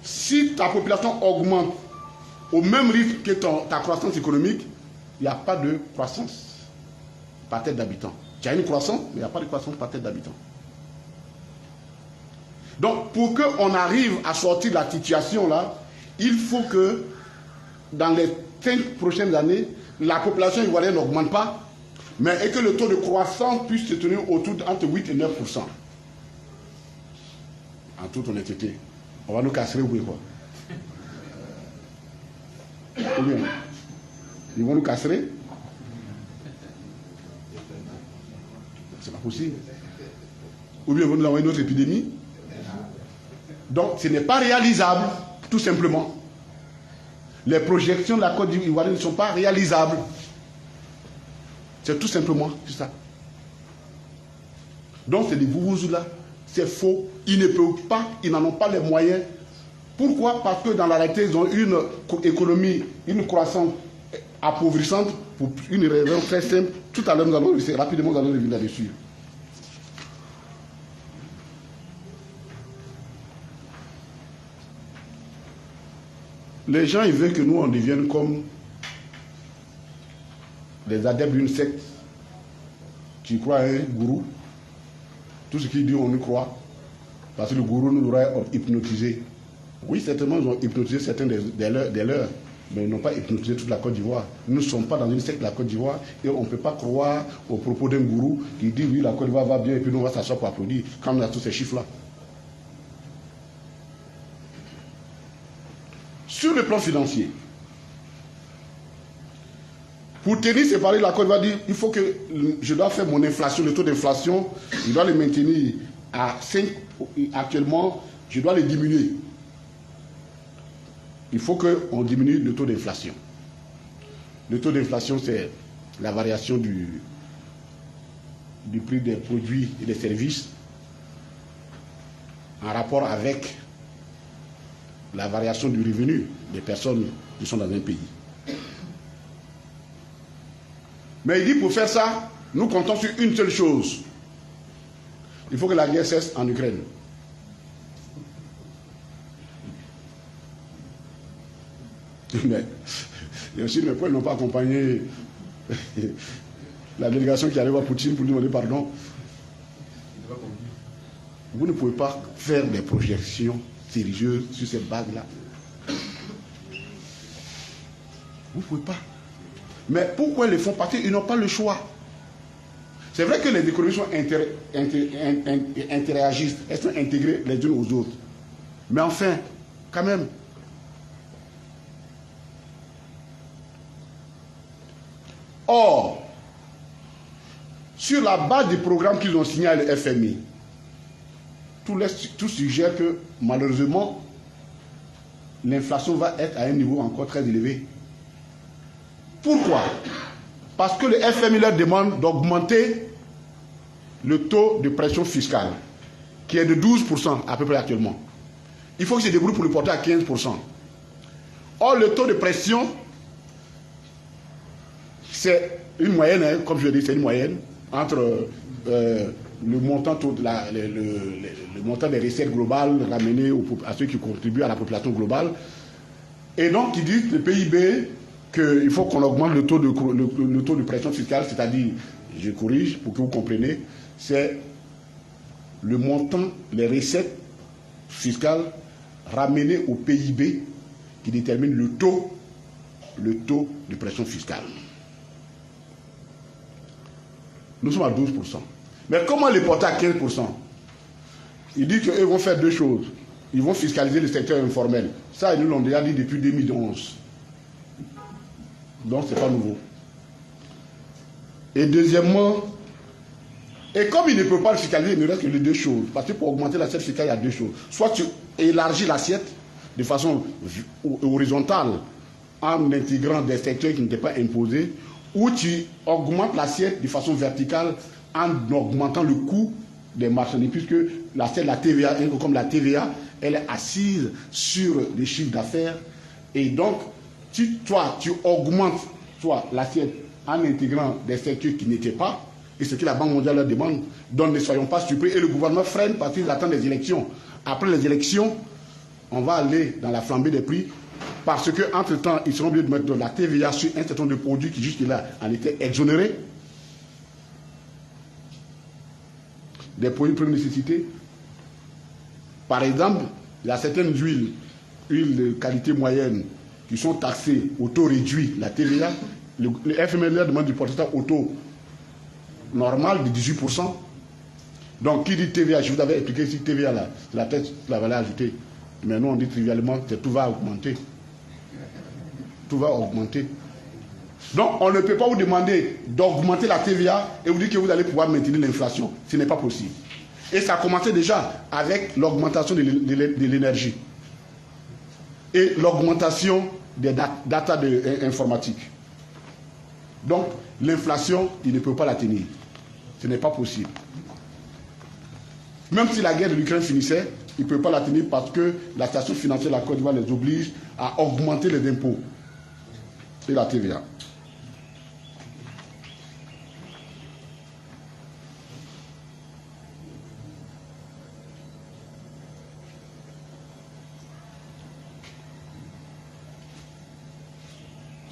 Si ta population augmente au même rythme que ta croissance économique, il n'y a pas de croissance par tête d'habitant. Tu as une croissance, mais il n'y a pas de croissance par tête d'habitant. Donc, pour qu'on arrive à sortir de la situation là, il faut que dans les 5 prochaines années, la population ivoirienne n'augmente pas, mais et que le taux de croissance puisse se tenir autour entre 8 et 9%. En toute honnêteté, on va nous casser ou quoi? Ou bien, ils vont nous casser? C'est pas possible. Ou bien ils vont nous envoyer une autre épidémie. Donc ce n'est pas réalisable, tout simplement. Les projections de la Côte d'Ivoire ne sont pas réalisables. C'est tout simplement ça. Donc c'est des vouvouzous-là. C'est faux. Ils ne peuvent pas, ils n'en ont pas les moyens. Pourquoi? Parce que dans la réalité, ils ont une économie, une croissance appauvrissante pour une raison très simple. Tout à l'heure, rapidement, nous allons revenir là-dessus. Les gens, ils veulent que nous, on devienne comme des adeptes d'une secte. Tu crois à un gourou? Tout ce qu'il dit, on y croit. Parce que le gourou nous aura hypnotisé. Oui, certainement, ils ont hypnotisé certains des leurs, mais ils n'ont pas hypnotisé toute la Côte d'Ivoire. Nous ne sommes pas dans une secte de la Côte d'Ivoire et on ne peut pas croire aux propos d'un gourou qui dit oui, la Côte d'Ivoire va bien et puis nous on va s'asseoir pour applaudir quand on a tous ces chiffres-là. Sur le plan financier, pour tenir séparé la Côte d'Ivoire, dit il faut que je dois faire mon inflation, le taux d'inflation, je dois le maintenir à 5, actuellement, je dois le diminuer. Il faut qu'on diminue le taux d'inflation. Le taux d'inflation, c'est la variation du prix des produits et des services en rapport avec la variation du revenu des personnes qui sont dans un pays. Mais il dit pour faire ça, nous comptons sur une seule chose. Il faut que la guerre cesse en Ukraine. Mais aussi, mes poètes n'ont pas accompagné la délégation qui arrive à Poutine pour lui demander pardon. Vous ne pouvez pas faire des projections sérieuses sur cette bague-là. Vous ne pouvez pas. Mais pourquoi ils le font? Parce qu'ils n'ont pas le choix. C'est vrai que les économies sont interagistes, elles sont intégrées les unes aux autres. Mais enfin, quand même. Or, sur la base des programmes qu'ils ont signés à le FMI, tout suggère que malheureusement, l'inflation va être à un niveau encore très élevé. Pourquoi? Parce que le FMI leur demande d'augmenter le taux de pression fiscale, qui est de 12% à peu près actuellement. Il faut que se débrouille pour le porter à 15%. Or, le taux de pression, c'est une moyenne, hein, comme je l'ai dit, c'est une moyenne entre le montant des recettes globales ramenées à ceux qui contribuent à la population globale. Et donc, ils disent, le PIB, qu'il faut qu'on augmente le taux de pression fiscale, c'est-à-dire, je corrige pour que vous compreniez, c'est le montant, les recettes fiscales ramenées au PIB qui détermine le taux de pression fiscale. Nous sommes à 12%. Mais comment les porter à 15%? Ils disent qu'ils vont faire deux choses. Ils vont fiscaliser le secteur informel. Ça, ils nous l'ont déjà dit depuis 2011. Donc, ce n'est pas nouveau. Et deuxièmement, et comme ils ne peuvent pas le fiscaliser, il ne reste que les deux choses. Parce que pour augmenter l'assiette fiscale, il y a deux choses. Soit tu élargis l'assiette de façon horizontale en intégrant des secteurs qui n'étaient pas imposés, ou tu augmentes l'assiette de façon verticale en augmentant le coût des marchandises, puisque l'assiette de la TVA, comme la TVA, elle est assise sur les chiffres d'affaires. Et donc, toi, tu augmentes l'assiette en intégrant des secteurs qui n'étaient pas, et ce que la Banque mondiale leur demande, donc ne soyons pas surpris. Et le gouvernement freine parce qu'ils attendent les élections. Après les élections, on va aller dans la flambée des prix, parce qu'entre-temps, ils seront obligés de mettre de la TVA sur un certain nombre de produits qui jusque-là en étaient exonérés. Des produits de première nécessité. Par exemple, il y a certaines huiles de qualité moyenne, qui sont taxées au taux réduit, la TVA. Le FMI demande du porter ça au taux normal de 18%. Donc, qui dit TVA, je vous avais expliqué ici, TVA, là, c'est la taxe, la valeur ajoutée. Mais nous, on dit trivialement que tout va augmenter. Tout va augmenter. Donc, on ne peut pas vous demander d'augmenter la TVA et vous dire que vous allez pouvoir maintenir l'inflation. Ce n'est pas possible. Et ça a commencé déjà avec l'augmentation de l'énergie et l'augmentation des data informatiques. Donc, l'inflation, il ne peut pas la tenir. Ce n'est pas possible. Même si la guerre de l'Ukraine finissait, il ne peut pas la tenir parce que la station financière de la Côte d'Ivoire les oblige à augmenter les impôts et la TVA.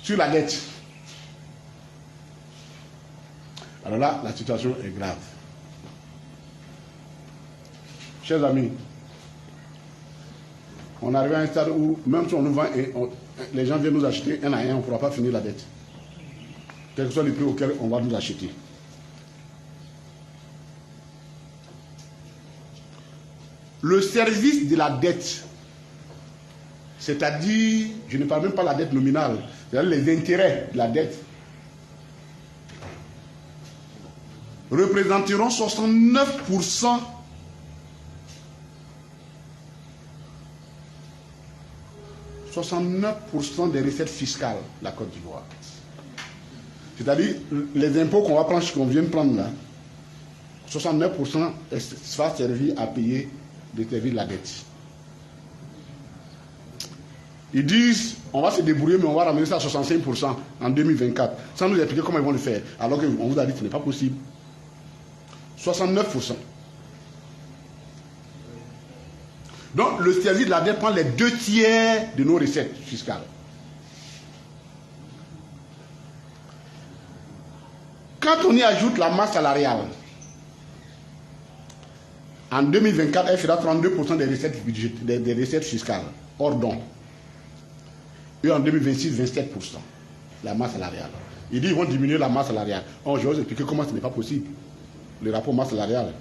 Sur la dette. Alors là, la situation est grave. Chers amis, on arrive à un stade où, même si on nous vend, les gens viennent nous acheter un à un, on ne pourra pas finir la dette. Quel que soit le prix auquel on va nous acheter. Le service de la dette, c'est-à-dire, je ne parle même pas de la dette nominale, c'est-à-dire les intérêts de la dette, représenteront 69% des recettes fiscales de la Côte d'Ivoire. C'est-à-dire, les impôts qu'on va prendre, qu'on vient de prendre là, 69% va servir à payer des services de la dette. Ils disent, on va se débrouiller, mais on va ramener ça à 65% en 2024. Sans nous expliquer comment ils vont le faire. Alors qu'on vous a dit que ce n'est pas possible. 69%. Donc, le service de la dette prend les 2/3 de nos recettes fiscales. Quand on y ajoute la masse salariale, En 2024, elle fera 32% des recettes fiscales, hors don. Et en 2026, 27%, la masse salariale. Ils disent qu'ils vont diminuer la masse salariale. Oh, je vais vous expliquer comment ce n'est pas possible, le rapport masse salariale.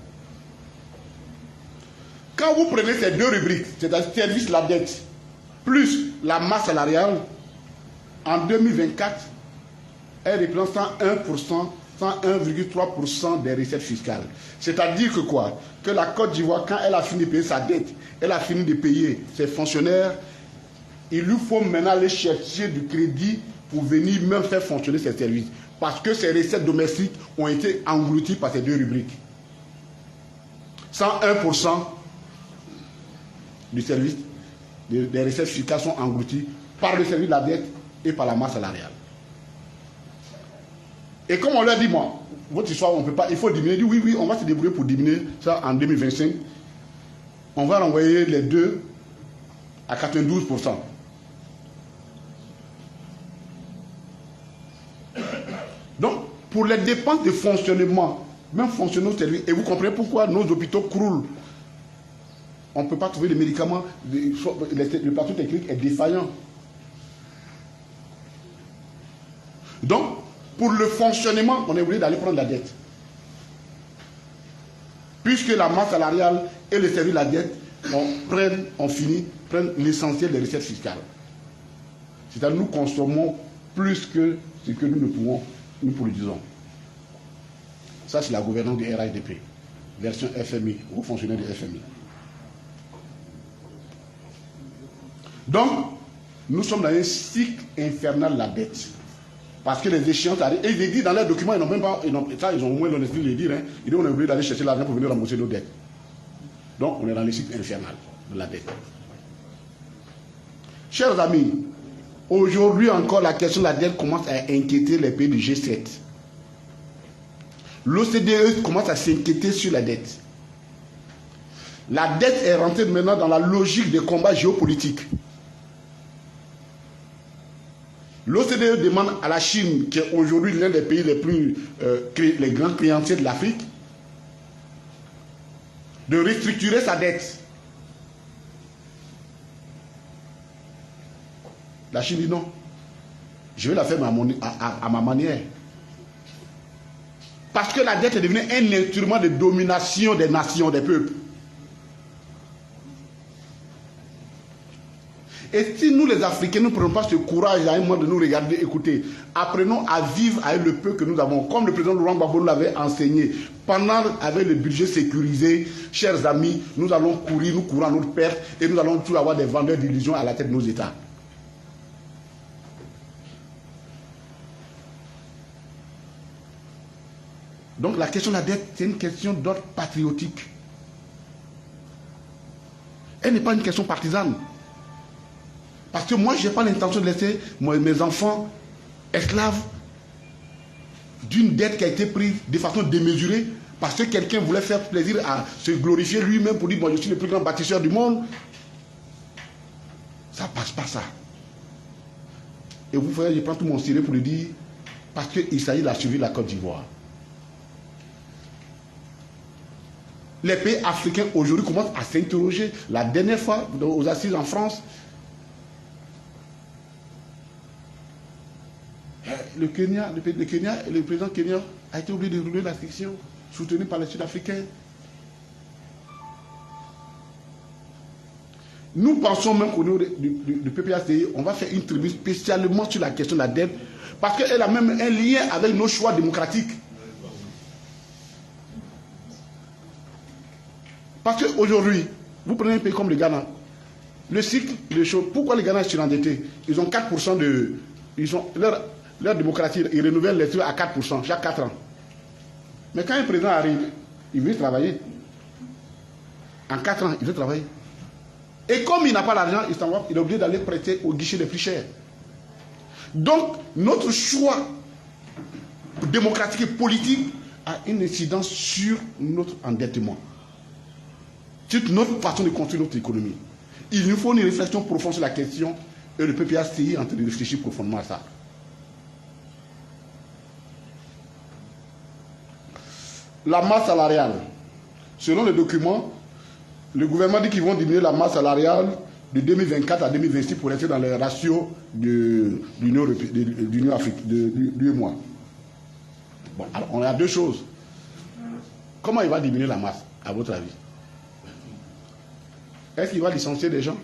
Quand vous prenez ces deux rubriques, c'est-à-dire service la dette, plus la masse salariale, en 2024, elle représente 101,3% des recettes fiscales. C'est-à-dire que quoi? Que la Côte d'Ivoire, quand elle a fini de payer sa dette, elle a fini de payer ses fonctionnaires, il lui faut maintenant aller chercher du crédit pour venir même faire fonctionner ses services. Parce que ses recettes domestiques ont été englouties par ces deux rubriques. 101% du service, des recettes fiscales sont englouties par le service de la dette et par la masse salariale. Et comme on leur dit, moi, votre histoire, on ne peut pas, il faut diminuer. Il dit oui, on va se débrouiller pour diminuer ça en 2025. On va renvoyer les deux à 92%. Donc, pour les dépenses de fonctionnement, même fonctionnement au service, et vous comprenez pourquoi nos hôpitaux croulent. On ne peut pas trouver les médicaments, le plateau technique est défaillant. Donc, pour le fonctionnement, on est obligé d'aller prendre la dette. Puisque la masse salariale et le service de la dette prennent l'essentiel des recettes fiscales. C'est-à-dire nous consommons plus que ce que nous ne pouvons, nous produisons. Ça, c'est la gouvernance du RHDP, version FMI, aux fonctionnaires du FMI. Donc, nous sommes dans un cycle infernal de la dette. Parce que les échéances arrivent. Et ils disent dans leurs documents, ils n'ont même pas. Ils ont au moins l'honnêteté de le dire. Hein, ils disent on est obligé d'aller chercher l'argent pour venir rembourser nos dettes. Donc, on est dans le cycle infernal de la dette. Chers amis, aujourd'hui encore, la question de la dette commence à inquiéter les pays du G7. L'OCDE commence à s'inquiéter sur la dette. La dette est rentrée maintenant dans la logique des combats géopolitiques. L'OCDE demande à la Chine, qui est aujourd'hui l'un des pays les grands créanciers de l'Afrique, de restructurer sa dette. La Chine dit non. Je vais la faire à ma manière. Parce que la dette est devenue un instrument de domination des nations, des peuples. Et si nous les Africains ne prenons pas ce courage à un moment de nous regarder, écouter, apprenons à vivre avec le peu que nous avons, comme le président Laurent Gbagbo l'avait enseigné, avec le budget sécurisé, chers amis, nous allons courir, nous courons à notre perte, et nous allons toujours avoir des vendeurs d'illusions à la tête de nos États. Donc la question de la dette, c'est une question d'ordre patriotique. Elle n'est pas une question partisane. Parce que moi, je n'ai pas l'intention de laisser mes enfants esclaves d'une dette qui a été prise de façon démesurée parce que quelqu'un voulait faire plaisir à se glorifier lui-même pour dire moi, je suis le plus grand bâtisseur du monde. Ça ne passe pas ça. Et vous voyez, je prends tout mon sérieux pour le dire parce qu'il s'agit de la survie de la Côte d'Ivoire. Les pays africains aujourd'hui commencent à s'interroger. La dernière fois, aux assises en France, le président Kenya a été obligé de rouler la section, soutenu par les Sud-Africains. Nous pensons même qu'au niveau du PPACI, on va faire une tribune spécialement sur la question de la dette, parce qu'elle a même un lien avec nos choix démocratiques. Parce qu'aujourd'hui, vous prenez un pays comme le Ghana, le cycle de choses, pourquoi le Ghana est surendetté? Ils ont 4% de... Leur démocratie, ils renouvellent les trucs à 4% chaque 4 ans. Mais quand un président arrive, il veut travailler. En 4 ans, il veut travailler. Et comme il n'a pas l'argent, il est obligé d'aller prêter au guichet les plus chers. Donc, notre choix démocratique et politique a une incidence sur notre endettement. C'est notre façon de construire notre économie. Il nous faut une réflexion profonde sur la question et le PPACI est en train de réfléchir profondément à ça. La masse salariale. Selon les documents, Le gouvernement dit qu'ils vont diminuer la masse salariale de 2024 à 2026 pour rester dans les ratios de l'Union africaine, de l'UEMOA. Bon, alors on a deux choses. Comment il va diminuer la masse, à votre avis? Est-ce qu'il va licencier des gens?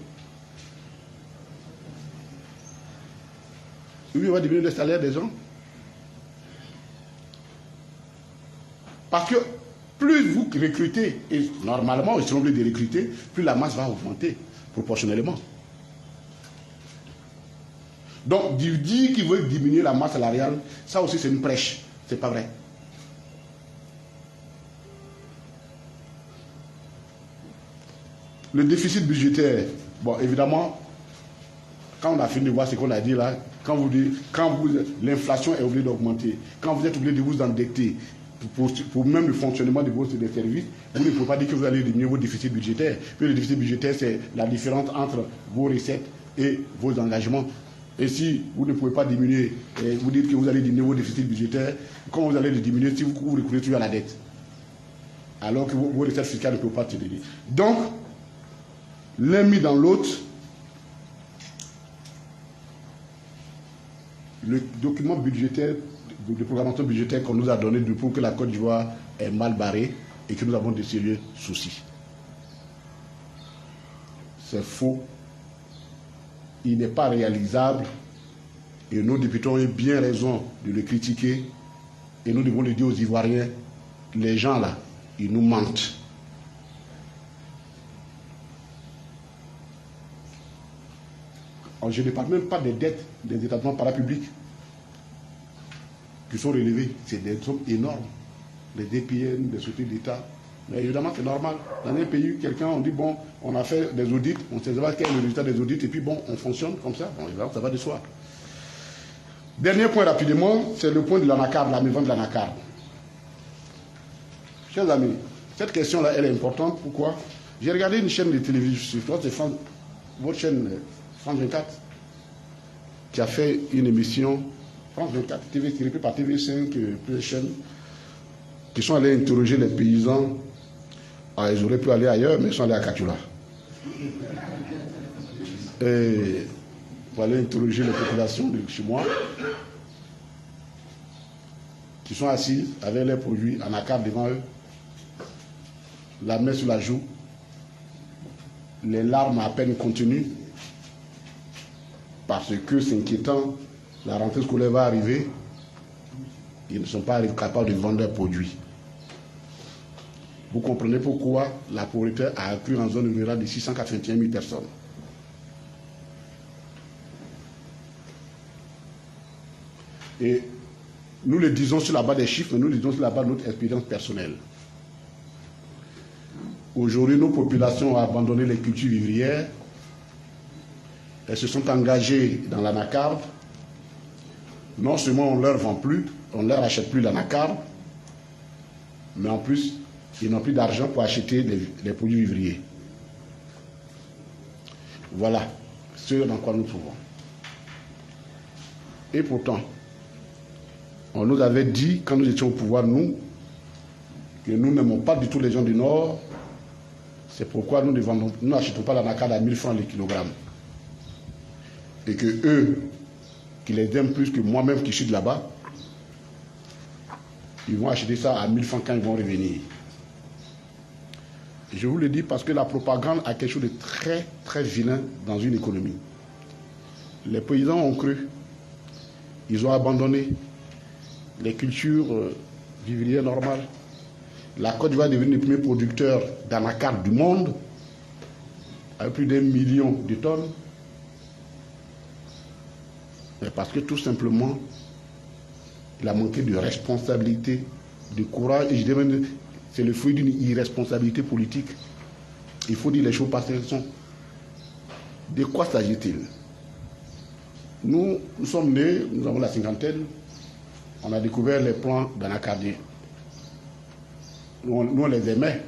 Ou il va diminuer le salaire des gens? Parce que plus vous recrutez, et normalement ils seront obligés de recruter, plus la masse va augmenter proportionnellement. Donc, dire qu'il veut diminuer la masse salariale, ça aussi c'est une prêche. C'est pas vrai. Le déficit budgétaire, bon, évidemment, quand on a fini de voir ce qu'on a dit là, quand l'inflation est obligée d'augmenter, quand vous êtes obligé de vous endetter pour même le fonctionnement de vos services, vous ne pouvez pas dire que vous allez diminuer vos déficits budgétaires. Puis le déficit budgétaire, c'est la différence entre vos recettes et vos engagements. Et si vous ne pouvez pas diminuer, vous dites que vous allez diminuer vos déficits budgétaires, comment vous allez les diminuer si vous recourez toujours à la dette? Alors que vos recettes fiscales ne peuvent pas se diminuer. Donc, l'un mis dans l'autre, le document budgétaire, de programmation budgétaire qu'on nous a donné pour que la Côte d'Ivoire est mal barrée et que nous avons de sérieux soucis. C'est faux. Il n'est pas réalisable et nos députés ont eu bien raison de le critiquer et nous devons le dire aux Ivoiriens, les gens là, ils nous mentent. Je ne parle même pas des dettes des établissements parapublics qui sont relevés. C'est des sommes énormes. Les DPN, des sociétés d'État. Mais évidemment, c'est normal. Dans un pays, quelqu'un, on dit, bon, on a fait des audits, on sait pas quel est le résultat des audits, et puis bon, on fonctionne comme ça. Bon, évidemment, ça va de soi. Dernier point rapidement, c'est le point de l'anacarde, la mévente de l'anacarde. Chers amis, cette question-là, elle est importante. Pourquoi? J'ai regardé une chaîne de télévision, je crois que c'est votre chaîne France 24, qui a fait une émission, France 24, TV, tirée par TV5, plusieurs chaînes, qui sont allés interroger les paysans. Ah, ils auraient pu aller ailleurs, mais ils sont allés à Katoula. Et pour aller interroger les populations de chez moi, qui sont assises avec leurs produits en accord devant eux, la main sur la joue, les larmes à peine contenues, parce que c'est inquiétant, la rentrée scolaire va arriver, ils ne sont pas capables de vendre leurs produits. Vous comprenez pourquoi la pauvreté a accru en zone rurale de 681 000 personnes. Et nous le disons sur la base des chiffres, mais nous le disons sur la base de notre expérience personnelle. Aujourd'hui, nos populations ont abandonné les cultures vivrières. Elles se sont engagées dans l'anacarde. Non seulement on ne leur vend plus, on ne leur achète plus l'anacarde, mais en plus, ils n'ont plus d'argent pour acheter les produits vivriers. Voilà ce dans quoi nous trouvons. Et pourtant, on nous avait dit, quand nous étions au pouvoir, nous, que nous n'aimons pas du tout les gens du Nord. C'est pourquoi nous n'achetons pas l'anacarde à 1000 francs le kilogramme. Et que eux, qui les aiment plus que moi-même qui suis de là-bas, ils vont acheter ça à 1000 francs quand ils vont revenir. Et je vous le dis parce que la propagande a quelque chose de très, très vilain dans une économie. Les paysans ont cru. Ils ont abandonné les cultures vivrières normales. La Côte d'Ivoire est devenue le premier producteur d'anacarde du monde, avec plus d'1 million de tonnes. Mais parce que tout simplement, il a manqué de responsabilité, de courage, et je dirais même c'est le fruit d'une irresponsabilité politique. Il faut dire les choses parce qu'elles sont. De quoi s'agit-il? Nous sommes nés, nous avons la cinquantaine, on a découvert les plants d'anacardier. Nous, on les aimait,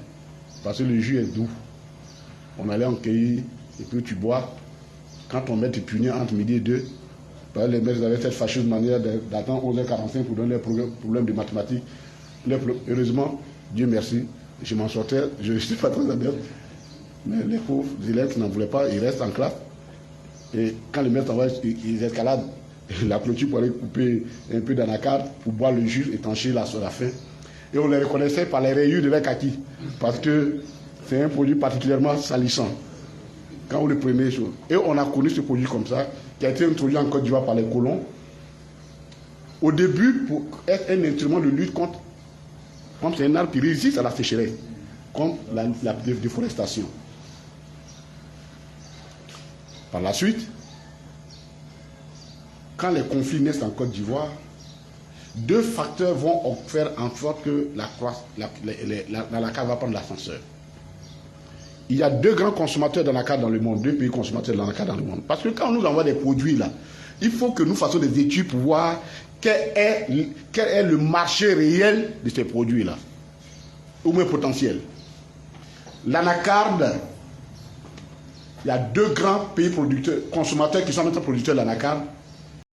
parce que le jus est doux. On allait en cueillir, et puis tu bois. Quand on met tes punais entre midi et 2, les maîtres avaient cette fâcheuse manière d'attendre 11h45 pour donner les problèmes de mathématiques. Heureusement, Dieu merci, je m'en sortais, je ne suis pas très adepte. Mais les pauvres élèves qui n'en voulaient pas, ils restent en classe. Et quand les maîtres envoient, ils escaladent la clôture pour aller couper un peu d'anacarde, pour boire le jus, étancher la faim. Et on les reconnaissait par les rayures de leur kaki. Parce que c'est un produit particulièrement salissant. Quand vous le prenez, et on a connu ce produit comme ça, qui a été introduit en Côte d'Ivoire par les colons. Au début, pour être un instrument de lutte contre, comme c'est un arbre qui résiste à la sécheresse, contre la déforestation. Par la suite, quand les conflits naissent en Côte d'Ivoire, deux facteurs vont faire en sorte que l'anacarde va prendre l'ascenseur. Il y a deux grands consommateurs d'anacarde dans le monde, deux pays consommateurs d'anacarde dans le monde. Parce que quand on nous envoie des produits là, il faut que nous fassions des études pour voir quel est le marché réel de ces produits-là, au moins potentiel. L'anacarde, il y a deux grands pays consommateurs qui sont maintenant producteurs de l'anacarde.